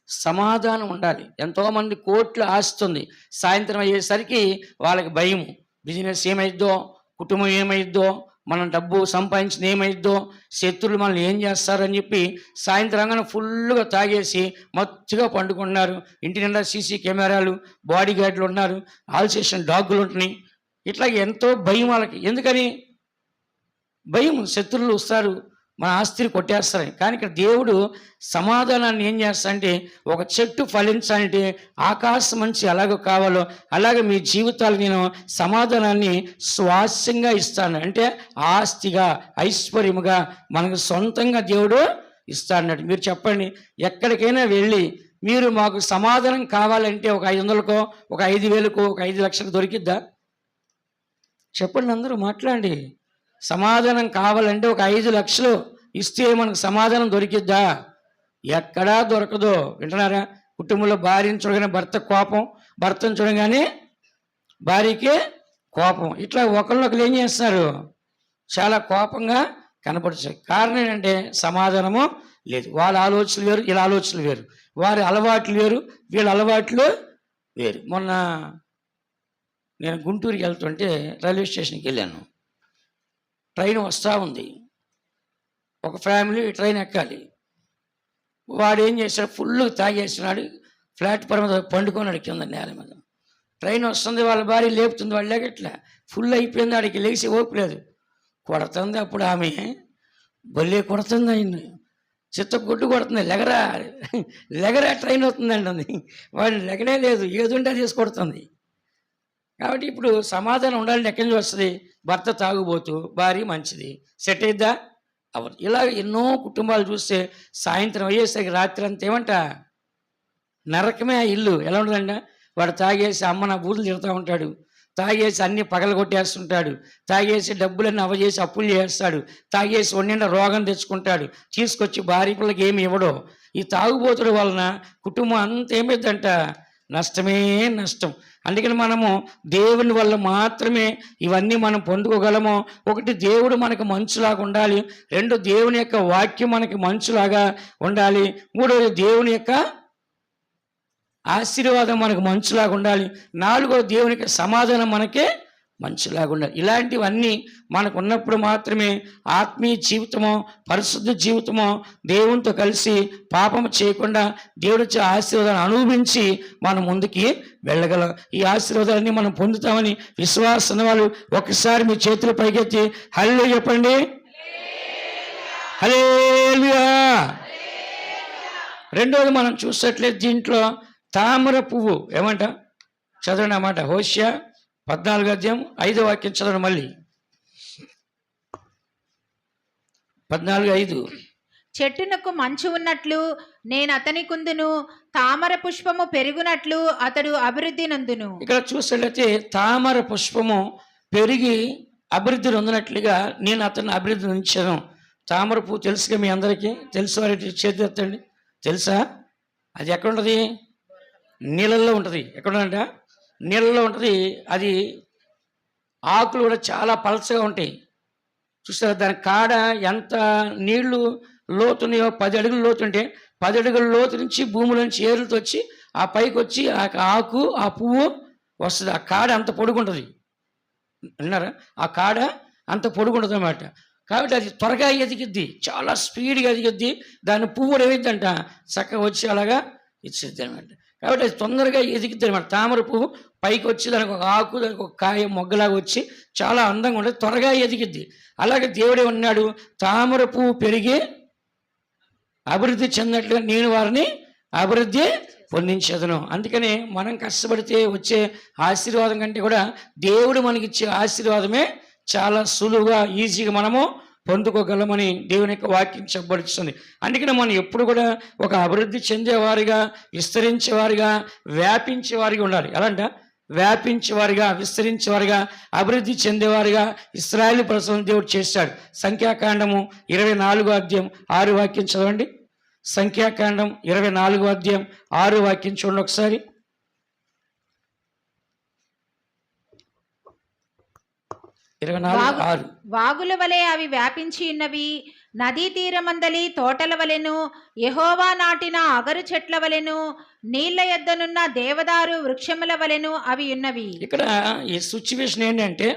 సమాధానం ఉండాలి. ఎంతోమంది కోట్ల ఆస్తుంది, సాయంత్రం అయ్యేసరికి వాళ్ళకి భయము. బిజినెస్ ఏమైద్దో, కుటుంబం ఏమైద్దో, మనం డబ్బు సంపాదించిన ఏమైద్దో, శత్రువులు మనల్ని ఏం చేస్తారని చెప్పి సాయంత్రంగా ఫుల్గా తాగేసి మత్తుగా పండుకుంటున్నారు. ఇంటి నిండా సీసీ కెమెరాలు, బాడీ గార్డులు ఉన్నారు, ఆల్ స్టేషన్ డాగులు ఉంటున్నాయి. ఇట్లా ఎంతో భయం వాళ్ళకి. ఎందుకని? భయం, శత్రువులు వస్తారు, మన ఆస్తిని కొట్టేస్తారని. కానీ ఇక్కడ దేవుడు సమాధానాన్ని ఏం చేస్తాడంటే, ఒక చెట్టు ఫలించాలంటే ఆకాశం మంచి ఎలాగో కావాలో అలాగే మీ జీవితాలు నేను సమాధానాన్ని స్వాస్యంగా ఇస్తాను. అంటే ఆస్తిగా, ఐశ్వర్యముగా మనకు సొంతంగా దేవుడు ఇస్తాడన్నట్టు. మీరు చెప్పండి, ఎక్కడికైనా వెళ్ళి మీరు మాకు సమాధానం కావాలంటే ఒక 500కో, ఒక 5,000కో, ఒక 5 లక్షలకు దొరికిద్దా? చెప్పండి, అందరూ మాట్లాడండి. సమాధానం కావాలంటే ఒక 5 లక్షలు ఇస్తే మనకు సమాధానం దొరికిద్దా? ఎక్కడా దొరకదు. వింటున్నారా? కుటుంబంలో భార్యను చూడగానే భర్త కోపం, భర్తను చూడగానే భార్యకి కోపం, ఇట్లా ఒకరినొకరు ఏం చేస్తున్నారు, చాలా కోపంగా కనపడుతుంది. కారణం ఏంటంటే సమాధానము లేదు. వాళ్ళ ఆలోచనలు వేరు, వీళ్ళ ఆలోచనలు వేరు, వారి అలవాట్లు వేరు, వీళ్ళ అలవాట్లు వేరు. మొన్న నేను గుంటూరుకి వెళ్తుంటే రైల్వే స్టేషన్కి వెళ్ళాను. ట్రైన్ వస్తూ ఉంది. ఒక ఫ్యామిలీ ట్రైన్ ఎక్కాలి. వాడు ఏం చేశాడు, ఫుల్ తాగేస్తున్నాడు, ప్లాట్ఫామ్ మీద పండుకున్నాడు కింద నేల మీద. ట్రైన్ వస్తుంది, వాళ్ళ భార్య లేపుతుంది, వాళ్ళు లేకట్లే, ఫుల్ అయిపోయింది, ఆడికి లేచి ఓపలేదు, కొడుతుంది. అప్పుడు ఆమె బొల్లే కొడుతుంది, ఆయన్ని చిత్తగొడ్డు కొడుతుంది, లెగరా లెగరా ట్రైన్ అవుతుందండి. వాడు లెగనే లేదు, ఏదుంటే తీసి కొడుతుంది. కాబట్టి ఇప్పుడు సమాధానం ఉండాలని ఎక్కడి నుంచి వస్తుంది? భర్త తాగుబోతూ, భార్య మంచిది, సెట్ అయిద్దా? అవరు. ఇలా ఎన్నో కుటుంబాలు చూస్తే సాయంత్రం అయ్యేసరికి రాత్రి అంతా ఏమంట నరకమే. ఆ ఇల్లు ఎలా ఉంటుందంట, వాడు తాగేసి అమ్మ నా బూతులు తిడుతూ ఉంటాడు, తాగేసి అన్ని పగల కొట్టేస్తుంటాడు, తాగేసి డబ్బులన్నీ అవజేసి అప్పులు చేస్తాడు, తాగేసి ఒండిన రోగం తెచ్చుకుంటాడు, తీసుకొచ్చి భార్య పిల్లలకి ఏమి ఇవ్వడో. ఈ తాగుబోతుడు వలన కుటుంబం అంత ఏమైందంట, నష్టమే నష్టం. అందుకని మనము దేవుని వల్ల మాత్రమే ఇవన్నీ మనం పొందుకోగలము. ఒకటి, దేవుడు మనకు మంచులాగా ఉండాలి. రెండు, దేవుని యొక్క వాక్యం మనకి మంచులాగా ఉండాలి. మూడవది, దేవుని యొక్క ఆశీర్వాదం మనకు మంచులాగా ఉండాలి. నాలుగో, దేవుని యొక్క సమాధానం మనకే మంచులాగా ఉండాలి. ఇలాంటివన్నీ మనకు ఉన్నప్పుడు మాత్రమే ఆత్మీయ జీవితమో, పరిశుద్ధ జీవితమో, దేవునితో కలిసి పాపము చేయకుండా దేవుడి ఆశీర్వాదాన్ని అనుభవించి మనం ముందుకి వెళ్ళగలం. ఈ ఆశీర్వాదాన్ని మనం పొందుతామని విశ్వాసం ఉన్న వాళ్ళు ఒకసారి మీ చేతులు పైకెత్తి హల్లెలూయా చెప్పండి. హల్లెలూయా. రెండోది మనం చూసినట్లయితే దీంట్లో తామర పువ్వు ఏమంట, చదవండి అన్నమాట. హోషియా 14:5 చదవండి మళ్ళీ. 14:5. చెట్టునకు మంచు ఉన్నట్లు నేను అతని కుందును, తామర పుష్పము పెరుగునట్లు అతడు అభివృద్ధి నందును. ఇక్కడ చూసినట్లయితే తామర పుష్పము పెరిగి అభివృద్ధి నొందినట్లుగా నేను అతన్ని అభివృద్ధి నుంచాను. తామర పువ్వు తెలుసుగా మీ అందరికీ, తెలుసు వారి చేతి ఎత్తండి. తెలుసా? అది ఎక్కడ ఉంటుంది? నీళ్ళల్లో ఉంటుంది. ఎక్కడ ఉందంట? నీళ్ళలో ఉంటుంది. అది ఆకులు కూడా చాలా పలచగా ఉంటాయి. చూసారా? దాని కాడ ఎంత నీళ్లు లోతున్నాయో, 10 అడుగులు లోతుంటే 10 అడుగుల లోతు నుంచి భూమిలోంచి ఏరులతో వచ్చి ఆ పైకి వచ్చి ఆ ఆకు, ఆ పువ్వు వస్తుంది. ఆ కాడ అంత పొడుగుంటుంది. విన్నారా? ఆ కాడ అంత పొడుగుంటుంది అన్నమాట. కాబట్టి అది త్వరగా ఎదిగిద్ది, చాలా స్పీడ్గా ఎదిగిద్ది. దాని పువ్వు ఏమైందంట చక్కగా వచ్చి అలాగా ఇచ్చిద్ది అనమాట. కాబట్టి అది తొందరగా ఎదిగిద్ది అనమాట. తామర పువ్వు పైకి వచ్చి దానికి ఒక ఆకు, దానికి ఒక కాయ, మొగ్గలాగా వచ్చి చాలా అందంగా ఉంటుంది, త్వరగా ఎదిగిద్ది. అలాగే దేవుడే ఉన్నాడు, తామర పువ్వు పెరిగి అభివృద్ధి చెందినట్లుగా నేను వారిని అభివృద్ధి పొందించదును. అందుకనే మనం కష్టపడితే వచ్చే ఆశీర్వాదం కంటే కూడా దేవుడు మనకిచ్చే ఆశీర్వాదమే చాలా సులువుగా, ఈజీగా మనము పొందుకోగలమని దేవుని యొక్క వాక్యం చెప్పబడుతుంది. అందుకని మనం ఎప్పుడు కూడా ఒక అభివృద్ధి చెందేవారిగా, విస్తరించేవారిగా, వ్యాపించేవారిగా ఉండాలి. ఎలా అంట? వ్యాపించేవారిగా, విస్తరించేవారిగా, అభివృద్ధి చెందేవారిగా ఇశ్రాయేలు ప్రజలను దేవుడు చేశాడు. సంఖ్యాకాండము 24:6 చదవండి. సంఖ్యాకాండం 24:6 చూడండి ఒకసారి. వాగుల వలె అవి వ్యాపించి ఉన్నవి, నదీ తీరమందలి తోటల వలెను, యెహోవా నాటిన అగరు చెట్ల వలెను, నీళ్ల యొద్దనున్న దేవదారు వృక్షముల వలెను అవి ఉన్నవి. ఇక్కడ ఈ సిచ్యువేషన్ ఏంటంటే,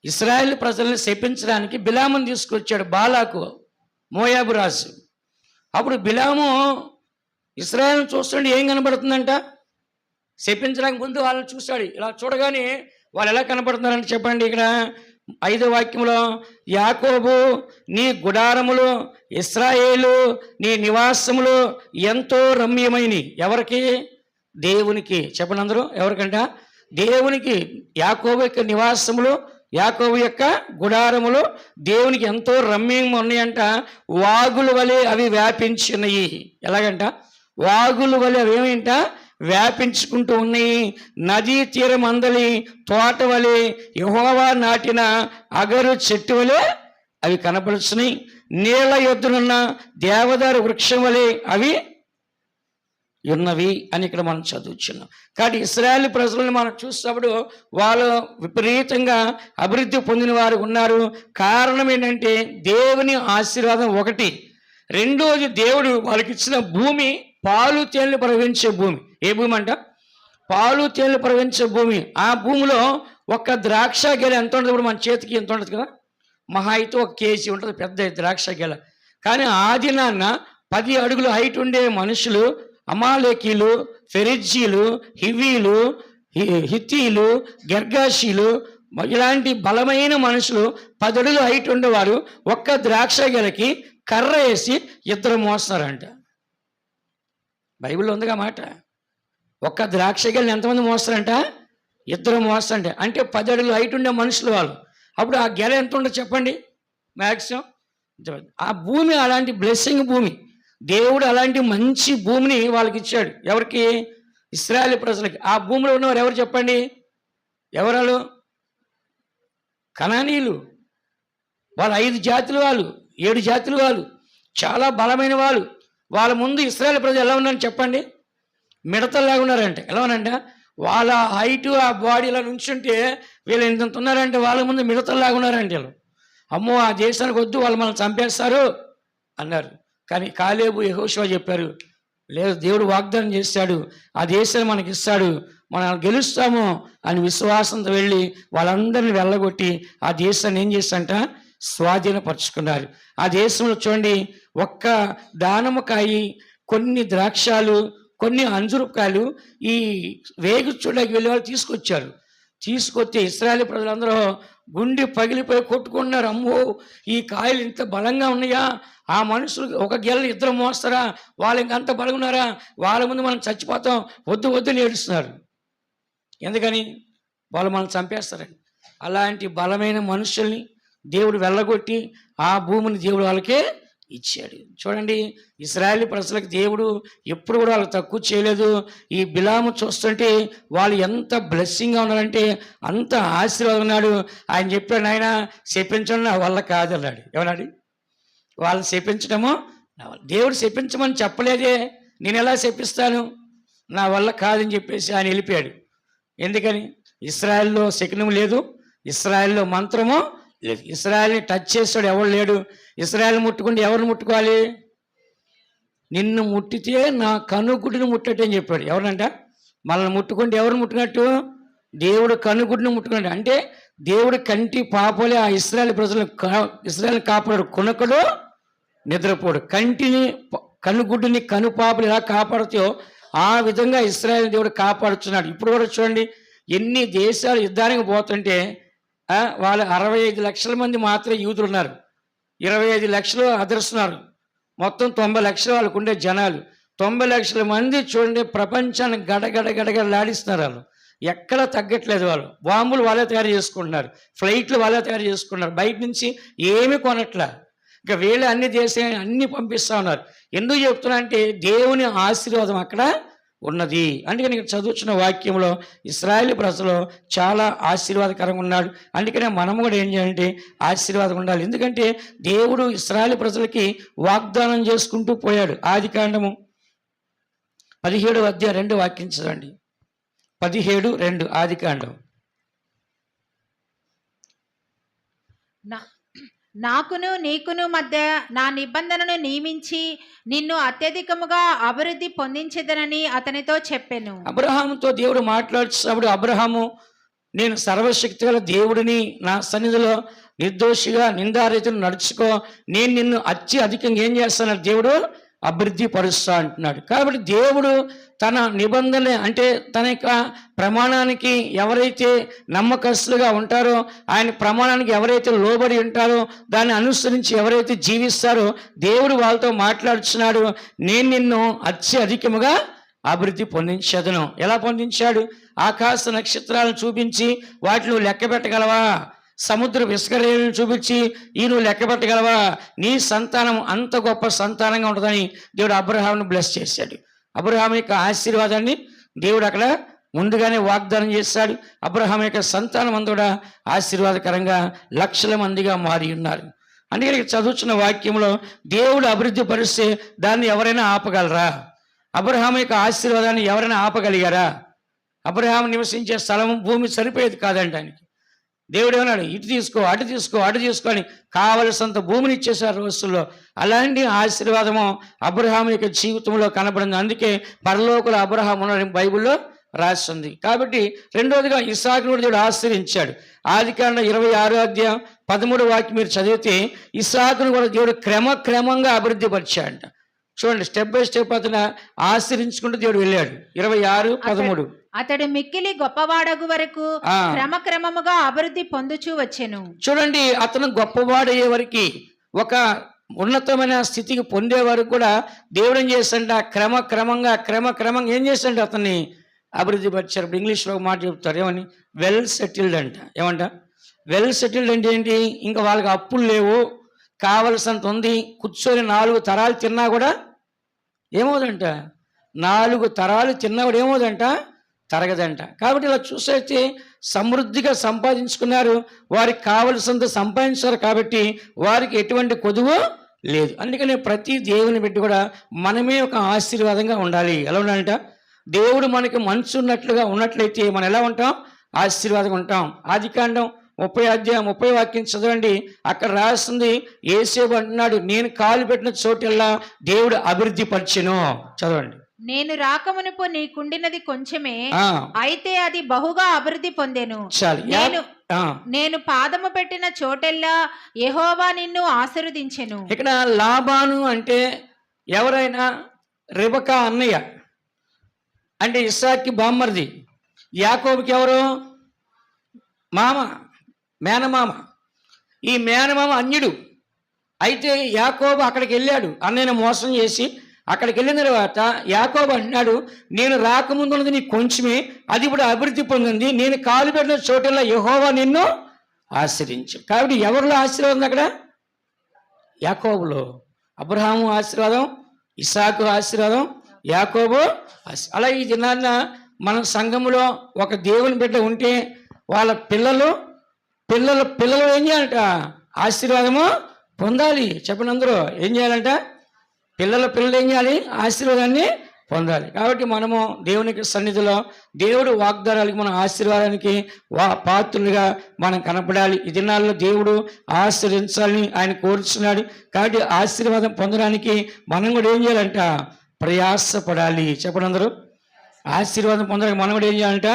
ఇశ్రాయేలు ప్రజల్ని శపించడానికి బిలామును తీసుకొచ్చాడు బాలాకు, మోయాబు రాజు. అప్పుడు బిలాము ఇశ్రాయేలును చూస్తుంటే ఏం కనబడుతుందంట? శపించడానికి ముందు వాళ్ళని చూశాడు. ఇలా చూడగానే వాళ్ళు ఎలా కనపడుతున్నారంటే చెప్పండి. ఇక్కడ 5వ వాక్యంలో యాకోబు నీ గుడారములు, ఇశ్రాయేలు నీ నివాసములు ఎంతో రమ్యమైనవి. ఎవరికి? దేవునికి. చెప్పండి అందరూ, ఎవరికంట? దేవునికి. యాకోబు యొక్క నివాసములు, యాకోబు యొక్క గుడారములు దేవునికి ఎంతో రమ్యంగా ఉన్నాయంట. వాగుల వలె అవి వ్యాపించినవి. ఎలాగంట? వాగుల వలె అవి ఏమింట వ్యాపించుకుంటూ ఉన్నాయి. నదీ తీరం అందలి తోట వలె, యెహోవా నాటిన అగరు చెట్టు వలె అవి కనపడుచున్నాయి. నీళ్ల యొద్దనున్న దేవదారు వృక్షం వలె అవి ఉన్నవి అని ఇక్కడ మనం చదువుతున్నాం. కాబట్టి ఇశ్రాయేలు ప్రజలను మనం చూసినప్పుడు వాళ్ళు విపరీతంగా అభివృద్ధి పొందిన వారు ఉన్నారు. కారణం ఏంటంటే దేవుని ఆశీర్వాదం ఒకటి. రెండోది, దేవుడు వాళ్ళకి ఇచ్చిన భూమి పాలు తేనెలు ప్రవహించే భూమి. ఏ భూమి అంట? పాలు తేనెలు ప్రవహించే భూమి. ఆ భూమిలో ఒక్క ద్రాక్ష గెల ఎంత ఉంటుంది? ఇప్పుడు మన చేతికి ఎంత ఉంటుంది కదా, మహా అయితే 1 కేజీ ఉంటుంది పెద్ద ద్రాక్ష గెల. కానీ ఆ దినాన్న 10 అడుగుల హైట్ ఉండే మనుషులు, అమాలేకీలు, ఫెరిజ్జీలు, హివీలు, హిత్తీలు, గెర్గాషీలు, ఇలాంటి బలమైన మనుషులు 10 అడుగుల హైట్ ఉండేవారు ఒక్క ద్రాక్ష గెలకి కర్ర వేసి ఇద్దరు మోస్తారంట. బైబిల్లో ఉందిగా మాట. ఒక్క ద్రాక్ష గెలని ఎంతమంది మోస్తారంట? ఇద్దరు మోస్తారంట. అంటే 10 అడుగుల హైట్ ఉండే మనుషులు వాళ్ళు. అప్పుడు ఆ గెల ఎంత ఉండదు చెప్పండి? మ్యాక్సిమం. ఆ భూమి అలాంటి బ్లెస్సింగ్ భూమి. దేవుడు అలాంటి మంచి భూమిని వాళ్ళకి ఇచ్చాడు. ఎవరికి? ఇశ్రాయేలు ప్రజలకి. ఆ భూమిలో ఉన్నవారు ఎవరు చెప్పండి? ఎవరు? కనానీయులు. వాళ్ళు 5 జాతులు వాళ్ళు, 7 జాతులు వాళ్ళు, చాలా బలమైన వాళ్ళు. వాళ్ళ ముందు ఇశ్రాయేలు ప్రజలు ఎలా ఉన్నారని చెప్పండి? మిడతల్లాగా ఉన్నారంటే. ఎలా ఉన్నారంట? వాళ్ళ హైటు, ఆ బాడీ ఇలా నుంచుంటే వీళ్ళు ఎంత ఉన్నారంటే వాళ్ళ ముందు మిడతల్లాగా ఉన్నారంటే వీళ్ళు. అమ్మో ఆ దేశానికి వద్దు, వాళ్ళు మనల్ని చంపేస్తారు అన్నారు. కానీ కాలేబు, యెహోషువ చెప్పారు, లేదు, దేవుడు వాగ్దానం చేశాడు, ఆ దేశాన్ని మనకి ఇస్తాడు, మనం గెలుస్తాము అని విశ్వాసంతో వెళ్ళి వాళ్ళందరినీ వెళ్ళగొట్టి ఆ దేశాన్ని ఏం చేస్తాంట? స్వాధీనపరుచుకున్నారు. ఆ దేశంలో చూడండి, ఒక్క దానిమ్మకాయ, కొన్ని ద్రాక్షాలు, కొన్ని అంజురకాయలు ఈ వేగు చూడడానికి వెళ్ళే వాళ్ళు తీసుకొచ్చారు. తీసుకొస్తే ఇశ్రాయేలు ప్రజలందరూ గుండె పగిలిపోయి కొట్టుకున్నారు. అమ్మో ఈ కాయలు ఇంత బలంగా ఉన్నాయా? ఆ మనుషులు ఒక గెలను ఇద్దరు మోస్తారా? వాళ్ళు ఇంకంత బలంగా ఉన్నారా? వాళ్ళ ముందు మనం చచ్చిపోతాం, వద్దు వద్దు ఏడుస్తున్నారు. ఎందుకని? వాళ్ళు మనం చంపేస్తారని. అలాంటి బలమైన మనుషుల్ని దేవుడు వెళ్ళగొట్టి ఆ భూమిని దేవుడు వాళ్ళకే ఇచ్చాడు. చూడండి, ఇశ్రాయేలు ప్రజలకు దేవుడు ఎప్పుడు కూడా వాళ్ళకి తక్కువ చేయలేదు. ఈ బిలాము చూస్తుంటే వాళ్ళు ఎంత బ్లెస్సింగ్గా ఉన్నారంటే అంత ఆశీర్వాదం ఉన్నాడు. ఆయన చెప్పాడు, ఆయన శపించడం నా వల్ల కాదు అన్నాడు. ఏమన్నాడు? వాళ్ళని శపించడము నా వల్ల. దేవుడు శపించమని చెప్పలేదే, నేను ఎలా శపిస్తాను? నా వల్ల కాదని చెప్పేసి ఆయన వెళ్ళిపోయాడు. ఎందుకని? ఇశ్రాయేల్లో శకునం లేదు, ఇశ్రాయేల్లో మంత్రము లేదు, ఇశ్రాయేల్ని టచ్ చేస్తాడు ఎవడు లేడు. ఇశ్రాయేల్ ముట్టుకుంటే ఎవరిని ముట్టుకోవాలి? నిన్ను ముట్టితే నా కనుగుడ్డుని ముట్టట్టు అని చెప్పాడు. ఎవరంట? మనల్ని ముట్టుకుంటే ఎవరిని ముట్టుకున్నట్టు? దేవుడు కనుగుడ్డుని ముట్టుకున్నాడు. అంటే దేవుడు కంటి పాపలే ఆ ఇశ్రాయేల్ ఇశ్రాయేల్ కాపాడు. కొనకడు నిద్రపోడు. కంటిని, కనుగుడ్డుని, కనుపాపలు ఎలా కాపాడుతాయో ఆ విధంగా ఇశ్రాయేల్ దేవుడు కాపాడుతున్నాడు. ఇప్పుడు కూడా చూడండి, ఎన్ని దేశాలు యుద్ధానికి పోతుంటే వాళ్ళు 65 లక్షల మంది మాత్రమే యూదులు ఉన్నారు, 25 లక్షలు అదర్స్ ఉన్నారు, మొత్తం 90 లక్షలు వాళ్ళకు ఉండే జనాలు. 90 లక్షల మంది చూడండి ప్రపంచాన్ని గడగడలాడిస్తున్నారు. వాళ్ళు ఎక్కడ తగ్గట్లేదు. వాళ్ళు బాంబులు వాళ్ళే తయారు చేసుకుంటున్నారు, ఫ్లైట్లు వాళ్ళే తయారు చేసుకుంటున్నారు, బయట నుంచి ఏమీ కొనట్లా. ఇంకా వీళ్ళే అన్ని దేశాలు అన్ని పంపిస్తూ ఉన్నారు. ఎందుకు చెప్తున్నా అంటే దేవుని ఆశీర్వాదం అక్కడ ఉన్నది. అందుకని ఇక్కడ చదువుతున్న వాక్యంలో ఇశ్రాయేలు ప్రజలు చాలా ఆశీర్వాదకరంగా ఉన్నాడు. అందుకనే మనము కూడా ఏం చేయాలంటే ఆశీర్వాదం ఉండాలి. ఎందుకంటే దేవుడు ఇశ్రాయేలు ప్రజలకి వాగ్దానం చేసుకుంటూ పోయాడు. ఆదికాండము 17:2 వాక్యం చదవండి. 17:2 ఆదికాండం. నాకును నీకును మధ్య నా నిబంధనను నియమించి నిన్ను అత్యధికముగా అభివృద్ధి పొందించేదనని అతనితో చెప్పెను. అబ్రహాముతో దేవుడు మాట్లాడుతున్నప్పుడు, అబ్రహాము, నేను సర్వశక్తి గల దేవుడిని, నా సన్నిధిలో నిర్దోషిగా నిందారీతిని నడుచుకో, నేను నిన్ను అత్యధికంగా ఏం చేస్తాను దేవుడు అభివృద్ధి పరుస్తా అంటున్నాడు. కాబట్టి దేవుడు తన నిబంధన అంటే తన యొక్క ప్రమాణానికి ఎవరైతే నమ్మకస్తులుగా ఉంటారో, ఆయన ప్రమాణానికి ఎవరైతే లోబడి ఉంటారో, దాన్ని అనుసరించి ఎవరైతే జీవిస్తారో దేవుడు వాళ్ళతో మాట్లాడుచున్నాడు. నేను నిన్ను అత్యధికముగా అభివృద్ధి పొందించదను. ఎలా పొందించాడు? ఆకాశ నక్షత్రాలను చూపించి వాటిని లెక్క పెట్టగలవా? సముద్ర విస్కరేణులను చూపించి నువ్వు లెక్క పెట్టగలవా? నీ సంతానం అంత గొప్ప సంతానంగా ఉంటుందని దేవుడు అబ్రహామును బ్లెస్ చేశాడు. అబ్రహాం యొక్క ఆశీర్వాదాన్ని దేవుడు అక్కడ ముందుగానే వాగ్దానం చేశాడు. అబ్రహాం యొక్క సంతానం అంతా కూడా ఆశీర్వాదకరంగా లక్షల మందిగా మారి ఉన్నారు. అందుకే చదువుతున్న వాక్యంలో దేవుడు అభివృద్ధి పరిస్తే దాన్ని ఎవరైనా ఆపగలరా? అబ్రహాం యొక్క ఆశీర్వాదాన్ని ఎవరైనా ఆపగలిగారా? అబ్రహాం నివసించే స్థలం భూమి సరిపోయేది కాదంట ఆయనకి. దేవుడు ఏమన్నాడు? ఇటు తీసుకో, అటు తీసుకో, అటు తీసుకొని కావలసినంత భూమిని ఇచ్చేశారు రోజుల్లో. అలాంటి ఆశీర్వాదము అబ్రహాం యొక్క జీవితంలో కనబడింది. అందుకే పరలోకుల అబ్రహాం ఉన్న బైబిల్లో రాస్తుంది. కాబట్టి రెండోదిగా ఇస్సాకును కూడా దేవుడు ఆశీర్వదించాడు. ఆదికాండం 26:13 వాక్యం మీరు చదివితే ఇస్సాకును కూడా దేవుడు క్రమంగా అభివృద్ధి పరిచాడంట. చూడండి, స్టెప్ బై స్టెప్ అతను ఆశ్రయించుకుంటూ దేవుడు వెళ్ళాడు. 26:13 అతడు మిక్కిలి గొప్పవాడగు వరకు క్రమక్రమముగా అభివృద్ధి పొందుచూ వచ్చెను. చూడండి, అతను గొప్పవాడయ్యే వరకు, ఒక ఉన్నతమైన స్థితికి పొందే వరకు కూడా దేవుడు ఏం చేస్తాడంట? క్రమక్రమంగా ఏం చేస్తాడంట? అతన్ని అభివృద్ధి పరిచారు. ఇప్పుడు ఇంగ్లీష్లో ఒక మాట చెప్తారు, ఏమని? వెల్ సెటిల్డ్ అంట. ఏమంట? వెల్ సెటిల్డ్ అంటే ఏంటి? ఇంకా వాళ్ళకి అప్పులు లేవు, కావలసినంత ఉంది, కూర్చొని 4 తరాలు తిన్నా కూడా ఏమవుదంట? 4 తరాలు తిన్నా కూడా ఏమవుదంట? తరగదంట. కాబట్టి ఇలా చూసైతే సమృద్ధిగా సంపాదించుకున్నారు, వారికి కావలసినంత సంపాదించారు. కాబట్టి వారికి ఎటువంటి కొదువు లేదు. అందుకనే ప్రతి దేవుని బిడ్డ కూడా మనమే ఒక ఆశీర్వాదంగా ఉండాలి. ఎలా ఉండాలంట? దేవుడు మనకి మనసు ఉన్నట్లయితే మనం ఎలా ఉంటాం? ఆశీర్వాదంగా ఉంటాం. ఆదికాండం 30 వాక్యం చదవండి. అక్కడ రాస్తుంది, యేసేపు అంటున్నాడు, నేను కాలు పెట్టిన చోటెల్లా దేవుడు అభివృద్ధి పరిచెను. చదవండి. నేను రాకమునుపు నీకుండినది కొంచెమే, అయితే అది బహుగా అభివృద్ధి పొందెను. నేను పాదము పెట్టిన చోటెల్లా యెహోవా నిన్ను ఆశీర్వదించెను. ఇక్కడ లాబాను అంటే ఎవరైనా? రెబకా అన్నయ్య, అంటే ఇస్సాక్కి బామ్మర్ది. యాకోబుకి ఎవరు? మామ, మేనమామ. ఈ మేనమామ అన్యుడు. అయితే యాకోబు అక్కడికి వెళ్ళాడు, అన్నయ్యను మోసం చేసి. అక్కడికి వెళ్ళిన తర్వాత యాకోబు అంటున్నాడు, నేను రాకముందు ఉన్నది నీకు కొంచెమే, అది ఇప్పుడు అభివృద్ధి పొందింది. నేను కాలు పెట్టిన చోటల్లో యెహోవా నిన్ను ఆశీర్వదించు. కాబట్టి ఎవరిలో ఆశీర్వాదం? అక్కడ యాకోబులో. అబ్రహాము ఆశీర్వాదం, ఇస్సాకు ఆశీర్వాదం, యాకోబు అలా ఈ దినాన్న మన సంఘములో ఒక దేవుని బిడ్డ ఉంటే వాళ్ళ పిల్లలు ఏం చేయాలంట? ఆశీర్వాదము పొందాలి. చెప్పండి అందరూ, ఏం చేయాలంట? పిల్లలు ఏం చేయాలి? ఆశీర్వాదాన్ని పొందాలి. కాబట్టి మనము దేవునికి సన్నిధిలో దేవుడు వాగ్దానాలకి, మన ఆశీర్వాదానికి పాత్రులుగా మనం కనపడాలి. ఈ దినాల్లో దేవుడు ఆశీర్వదించాలని ఆయన కోరుచున్నాడు. కాబట్టి ఆశీర్వాదం పొందడానికి మనం కూడా ఏం చేయాలంట? ప్రయాసపడాలి. చెప్పండి అందరూ, ఆశీర్వాదం పొందడానికి మనం కూడా ఏం చేయాలంట?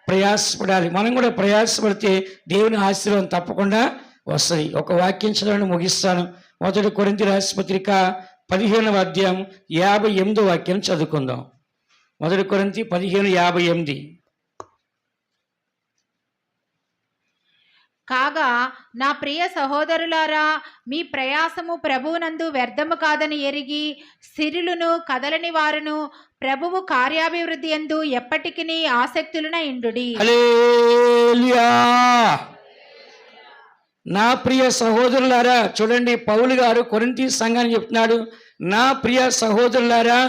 ప్రయాసపడాలి. మనం కూడా ప్రయాసపడితే దేవుని ఆశీర్వాదం తప్పకుండా వస్తుంది. ఒక వాక్యం చదవని ముగిస్తాను. 1 కొరింథీ రాసిన పత్రిక 15:58 వాక్యం చదువుకుందాం. 1 కొరింథీ 15:58. కాగా నా ప్రియ సహోదరులారా, మీ ప్రయాసము ప్రభువునందు వ్యర్థము కాదని ఎరిగి స్థిరులను కదలని వారును ప్రభువు కార్యాభివృద్ధి యందు ఎప్పటికీ ఆసక్తులున ఇండుడి. హల్లెలూయా. నా ప్రియ సహోదరులారా, చూడండి, పౌలు గారు కొరింథీ సంఘాన్ని చెప్తున్నాడు, నా ప్రియ సహోదరులారా,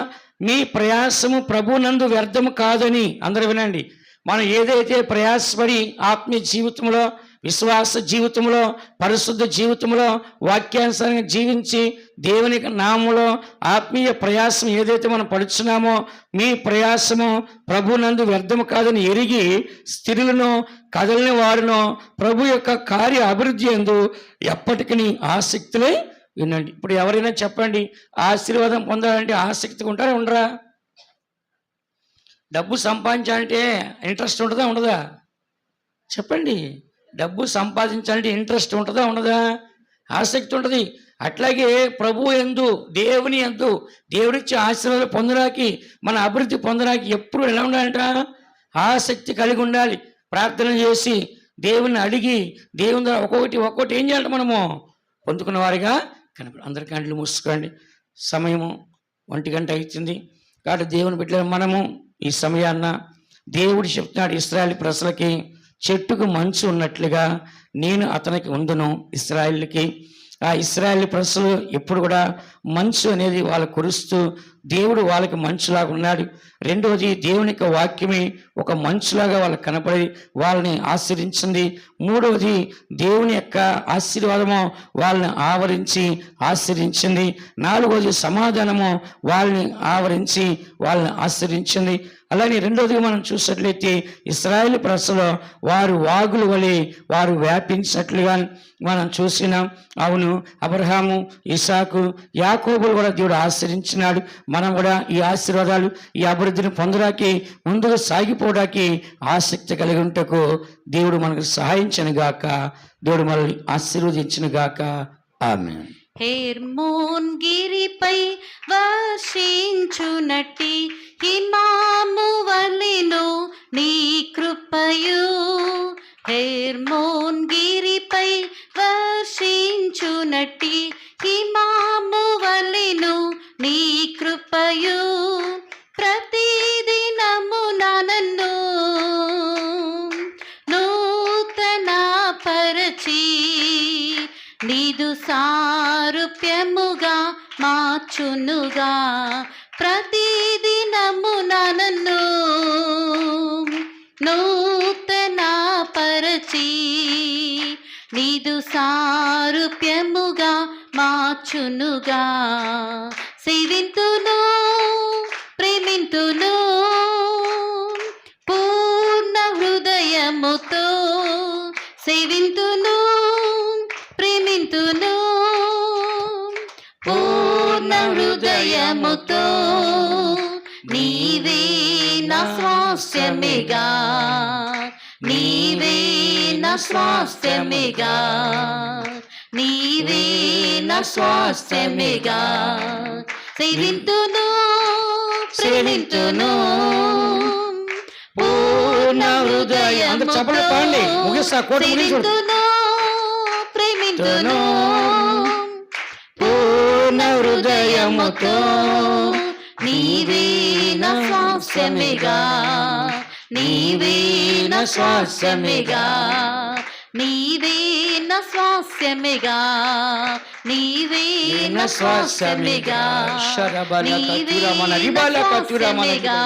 మీ ప్రయాసము ప్రభువునందు వ్యర్థము కాదని. అందరూ వినండి. మనం ఏదైతే ప్రయాసపడి ఆత్మీయ జీవితంలో, విశ్వాస జీవితంలో, పరిశుద్ధ జీవితంలో వాక్యానుసారంగా జీవించి దేవుని నామములో ఆత్మీయ ప్రయాసం ఏదైతే మనం పడుచున్నామో, మీ ప్రయాసము ప్రభునందు వ్యర్థము కాదని ఎరిగి స్థిరులను కదలని వారును ప్రభు యొక్క కార్య అభివృద్ధి యందు ఎప్పటికీ ఆసక్తులై వినండి. ఇప్పుడు ఎవరైనా చెప్పండి, ఆశీర్వాదం పొందాలంటే ఆసక్తిగా ఉంటారా ఉండరా? డబ్బు సంపాదించాలంటే ఇంట్రెస్ట్ ఉంటుందా ఉండదా? చెప్పండి. డబ్బు సంపాదించాలంటే ఇంట్రెస్ట్ ఉంటుందా ఉండదా? ఆసక్తి ఉంటుంది. అట్లాగే ప్రభు యందు దేవుని యందు దేవుడిచ్చే ఆశీర్వాదాలు పొందడానికి మన అభివృద్ధి పొందడానికి ఎప్పుడు ఎలా ఉండాలంట? ఆసక్తి కలిగి ఉండాలి. ప్రార్థన చేసి దేవుని అడిగి దేవుని ద్వారా ఒక్కొక్కటి ఏం చేయాలంటే మనము పొందుకున్న వారిగా కనపడి. అందరి గంటలు మూసుకోండి. సమయము 1 గంట అవుతుంది కాబట్టి దేవుని బిడ్డలు మనము ఈ సమయాన్న దేవుడు చెప్తున్నాడు ఇశ్రాయేలు ప్రజలకి, చెట్టుకు మంచు ఉన్నట్లుగా నేను అతనికి ఉండును. ఇశ్రాయేలుకి ఆ ఇశ్రాయేలు ప్రజలు ఎప్పుడు కూడా మంచు అనేది వాళ్ళకు కురుస్తూ దేవుడు వాళ్ళకి మంచులాగా ఉన్నాడు. రెండవది దేవుని యొక్క వాక్యమే ఒక మంచులాగా వాళ్ళకి కనపడి వాళ్ళని ఆశీర్వదించింది. మూడవది దేవుని యొక్క ఆశీర్వాదము వాళ్ళని ఆవరించి ఆశీర్వదించింది. నాలుగవది సమాధానము వాళ్ళని ఆవరించి వాళ్ళని ఆశీర్వదించింది. అలానే రెండవదిగా మనం చూసినట్లయితే ఇశ్రాయేలు ప్రజలు వారు వాగుల వలె వారు వ్యాపించినట్లుగా మనం చూసినాం. అవును, అబ్రహాము, ఇసాకు, యాకోబులు కూడా దేవుడు ఆశీర్వదించినాడు. మనం కూడా ఈ ఆశీర్వాదాలు ఈ అభివృద్ధిని పొందడానికి ముందుకు సాగిపోవడానికి ఆసక్తి కలిగి ఉంటకు దేవుడు మనకు సహాయించను గాక. దేవుడు మనల్ని ఆశీర్వదించను గాక. ఆమేన్. హెర్మోన్ గిరిపై వర్షించునట్టి హిమాము వలెను నీ కృపయు. హెర్మోన్ గిరిపై వర్షించునట్టి హిమాము వలెను నీ కృపయు. ప్రతిదినము నన్ను నూతన పరచి నీదు సారూప్యముగా మార్చునుగా. ప్రతిదినము నన్ను నూతన పరచి నీదు సారూప్యముగా మార్చునుగా. సేవింతును ప్రేమింతును పూర్ణ హృదయముతో. సేవింతును ప్రేమింతును పూర్ణ హృదయముతో. నీవే నా స్వాస్థ్యమిగా, నీవే నా స్వాస్థ్యమిగా, నీవే నా స్వాస్థ్యమిగా. సేవింతును ప్రేమింతును పూర్ణ హృదయముతో. సేవింతును ప్రేమింతును పూర్ణ హృదయముతో. నీవే నా స్వాస్థ్యమిగా, నీవే నా స్వాస్థ్యమిగా, నీవే నా స్వాస్థ్యమిగా, నీవే నా స్వాస్థ్యమిగా, నీవే నా స్వాస్థ్యమిగా.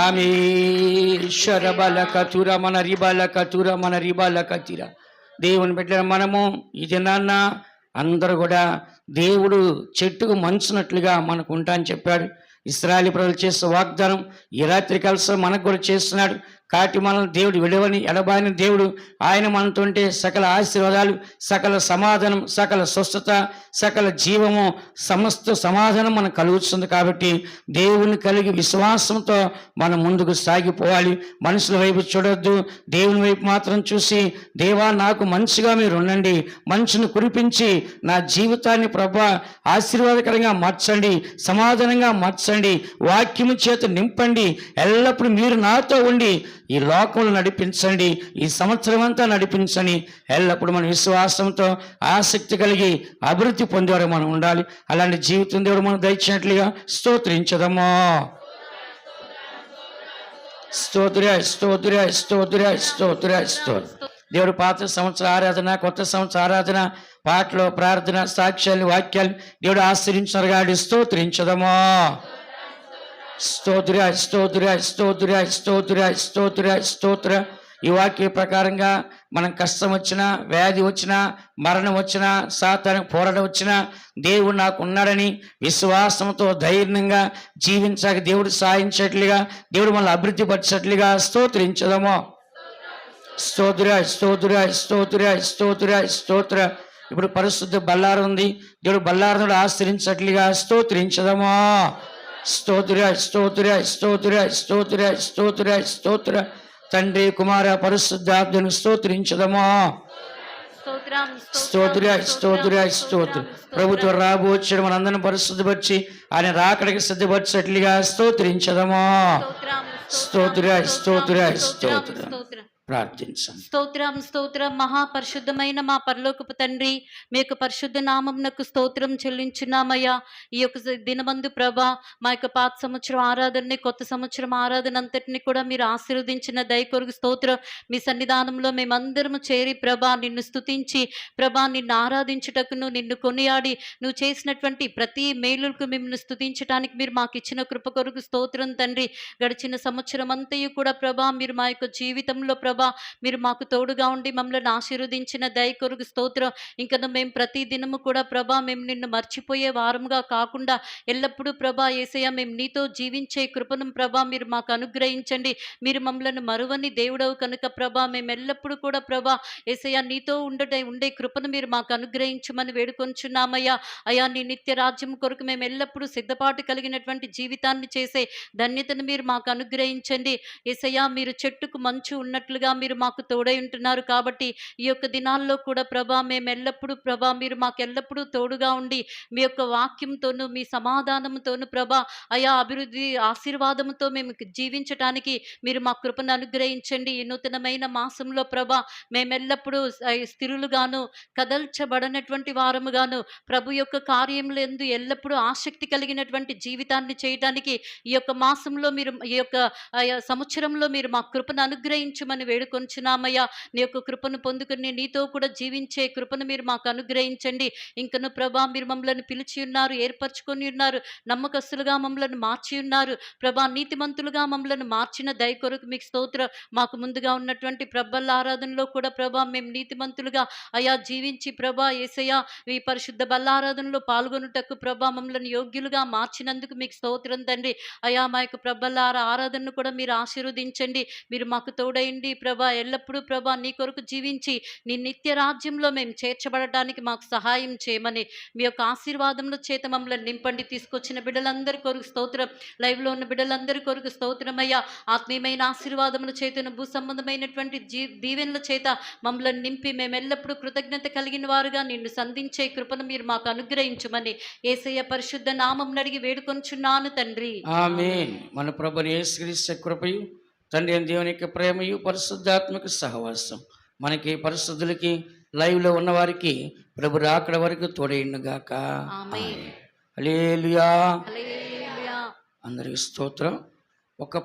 ఆమేన్. శరబల కతుర మన రిబల కతుర మన రిబల కతిర. దేవుని బిడ్డల మనము ఈ దినాన్న అందరూ కూడా దేవుడు చెట్టుకు మంచునట్లుగా మనకు ఉంటా అని చెప్పాడు. ఇశ్రాయేలు ప్రజలు చేసే వాగ్దానం ఈ రాత్రి కలిసి మనకు కూడా చేస్తున్నాడు. కాబట్టి మనల్ని దేవుడు విడవని ఎడబాయని దేవుడు. ఆయన మనతో ఉంటే సకల ఆశీర్వాదాలు, సకల సమాధానం, సకల స్వస్థత, సకల జీవము, సమస్త సమాధానం మనకు కలుగుతుంది. కాబట్టి దేవుని కలిగి విశ్వాసంతో మనం ముందుకు సాగిపోవాలి. మనుషుల వైపు చూడొద్దు, దేవుని వైపు మాత్రం చూసి, దేవా నాకు మంచిగా మీరు ఉండండి, మంచును కురిపించి నా జీవితాన్ని ప్రభా ఆశీర్వాదకరంగా మార్చండి, సమాధానంగా మార్చండి, వాక్యము చేత నింపండి, ఎల్లప్పుడూ మీరు నాతో ఉండి ఈ లోకంలో నడిపించండి, ఈ సంవత్సరం అంతా నడిపించండి. ఎల్లప్పుడూ మన విశ్వాసంతో ఆసక్తి కలిగి అభివృద్ధి పొందేవారు మనం ఉండాలి. అలాంటి జీవితం దేవుడు మనం దయచినట్లుగా స్తోత్రించదమ్మా. స్తోత్ర స్తోత్ర స్తోత్ర స్తోత్ర స్తోత్ర. దేవుడు పాత సంవత్సర ఆరాధన, కొత్త సంవత్సర ఆరాధన, పాటలు, ప్రార్థన, సాక్ష్యాలు, వాక్యాలు దేవుడు ఆశ్రయించారు కాబట్టి స్తోత్రించదమ్మా. స్తోత్ర స్తోత్ర స్తోత్ర స్తోత్ర స్తోత్ర స్తోత్ర. ఈ వాక్య ప్రకారంగా మనం కష్టం వచ్చినా, వ్యాధి వచ్చినా, మరణం వచ్చినా, సాతాను పోరాటం వచ్చినా దేవుడు నాకు ఉన్నాడని విశ్వాసంతో ధైర్యంగా జీవించాక దేవుడు సాధించేట్లుగా, దేవుడు మనల్ని అభివృద్ధి పరిచేట్లుగా స్తోత్రించదమో. స్తోత్ర స్తోత్ర స్తోత్ర స్తోత్ర స్తోత్ర. ఇప్పుడు పరిశుద్ధ బల్లారు ఉంది, దేవుడు బల్లారును ఆశ్రయించట్లుగా స్తోత్రించదమో. స్తోత్ర స్తోత్ర స్తోత్ర స్తోత్ర స్తోత్ర స్తోత్ర. తండ్రి, కుమార, పరిశుద్ధాత్మను స్తోత్రించదమో. స్తోత్రం స్తోత్ర స్తోత్ర స్తోత్రం. ప్రభుత్వం రాబోచ్చాడు, మన అందరిని పరిశుద్ధపరిచి ఆయన రాకడికి సిద్ధపరిచేట్లుగా స్తోత్రించదమా. స్తోత్ర స్తోత్ర స్తోత్ర. ప్రార్థించండి. స్తోత్రం స్తోత్రం. మహాపరిశుద్ధమైన మా పరలోకపు తండ్రి, మీ యొక్క పరిశుద్ధ నామమునకు స్తోత్రం చెల్లించున్నామయ్యా. ఈ యొక్క దినమందు ప్రభా, మా యొక్క పాత సంవత్సరం ఆరాధనని, కొత్త సంవత్సరం ఆరాధన అంతటిని కూడా మీరు ఆశీర్వదించిన దయ కొరకు స్తోత్రం. మీ సన్నిధానంలో మేమందరము చేరి ప్రభా నిన్ను స్తుతించి ప్రభా నిన్ను ఆరాధించుటకును, నిన్ను కొనియాడి నువ్వు చేసినటువంటి ప్రతి మేలులకు మిమ్మల్ని స్తుతించడానికి మీరు మాకు ఇచ్చిన కృప కొరకు స్తోత్రం తండ్రి. గడిచిన సంవత్సరం అంతయు కూడా ప్రభా మీరు మా యొక్క జీవితంలో ప్రభా మీరు మాకు తోడుగా ఉండి మమ్మల్ని ఆశీర్వదించిన దయ కొరకు స్తోత్రం. ఇంకా మేము ప్రతి దినము కూడా ప్రభా మేము నిన్ను మర్చిపోయే వారముగా కాకుండా ఎల్లప్పుడూ ప్రభా యేసయ్య మేము నీతో జీవించే కృపను ప్రభా మీరు మాకు అనుగ్రహించండి. మీరు మమ్మల్ని మరువని దేవుడవు కనుక ప్రభా మేము ఎల్లప్పుడూ కూడా ప్రభా యేసయ్య నీతో ఉండే కృపను మీరు మాకు అనుగ్రహించమని వేడుకొంచున్నామయ్యా. అయ్యా నీ నిత్య రాజ్యం కొరకు మేము ఎల్లప్పుడూ సిద్ధపాటు కలిగినటువంటి జీవితాన్ని చేసే ధన్యతను మీరు మాకు అనుగ్రహించండి. యేసయ్య మీరు చెట్టుకు మంచు ఉన్నట్లుగా మీరు మాకు తోడై ఉంటున్నారు కాబట్టి ఈ యొక్క దినాల్లో కూడా ప్రభా మేము ఎల్లప్పుడూ ప్రభా మీరు మాకు ఎల్లప్పుడూ తోడుగా ఉండి మీ యొక్క వాక్యంతోనూ మీ సమాధానంతోనూ ప్రభా అయా అభివృద్ధి ఆశీర్వాదంతో మేము జీవించటానికి మీరు మా కృపను అనుగ్రహించండి. ఈ నూతనమైన మాసంలో ప్రభా మేమెల్లప్పుడూ స్థిరులుగాను కదల్చబడనటువంటి వారముగాను ప్రభు యొక్క కార్యములు ఎందు ఎల్లప్పుడూ ఆసక్తి కలిగినటువంటి జీవితాన్ని చేయడానికి ఈ యొక్క మాసంలో మీరు ఈ యొక్క సంవత్సరంలో మీరు మా కృపను అనుగ్రహించమని వేడుకొంచున్నామయ్యా. నీ యొక్క కృపను పొందుకుని నీతో కూడా జీవించే కృపను మీరు మాకు అనుగ్రహించండి. ఇంకను ప్రభా మీరు మమ్మల్ని పిలిచి ఉన్నారు, ఏర్పరచుకొని ఉన్నారు, నమ్మకస్తులుగా మమ్మల్ని మార్చి ఉన్నారు ప్రభా, నీతిమంతులుగా మమ్మల్ని మార్చిన దయ కొరకు మీకు స్తోత్రం. మాకు ముందుగా ఉన్నటువంటి ప్రభల ఆరాధనలో కూడా ప్రభా మేము నీతిమంతులుగా అయా జీవించి ప్రభా యేసయ్య ఈ పరిశుద్ధ బల్లారాధనలో పాల్గొనుటకు ప్రభా మమ్మల్ని యోగ్యులుగా మార్చినందుకు మీకు స్తోత్రం తండ్రి. అయా మా యొక్క ప్రభల ఆరాధనను కూడా మీరు ఆశీర్వదించండి. మీరు మాకు తోడైండి ప్రభా. ఎల్లప్పుడూ ప్రభా నీ కొరకు జీవించి నీ నిత్య రాజ్యంలో మేము చేర్చబడటానికి మాకు సహాయం చేయమని మీ యొక్క ఆశీర్వాదముల చేత మమ్మల్ని నింపండి. తీసుకొచ్చిన బిడ్డలందరి కొరకు స్తోత్రం. లైవ్లో ఉన్న బిడ్డలందరి కొరకు స్తోత్రమయ్యా. ఆత్మీయమైన ఆశీర్వాదముల చేతను భూ సంబంధమైనటువంటి దీవెనల చేత మమ్మల్ని నింపి మేము ఎల్లప్పుడూ కృతజ్ఞత కలిగిన వారుగా నిన్ను సంధించే కృపను మీరు మాకు అనుగ్రహించమని యేసయ్య పరిశుద్ధ నామం అడిగి వేడుకొంచున్నాను తండ్రి. ఆమేన్. మన ప్రభుని యేసుక్రీస్తు కృపయు తండ్రి అయిన దేవుని యొక్క ప్రేమయు పరిశుద్ధాత్మక సహవాసం మనకి పరిశుద్ధులకి లైవ్లో ఉన్న వారికి ప్రభు రాకడ వరకు తోడైండుగాక. ఆమేన్. హల్లెలూయా. హల్లెలూయా. అందరికి స్తోత్రం. ఒక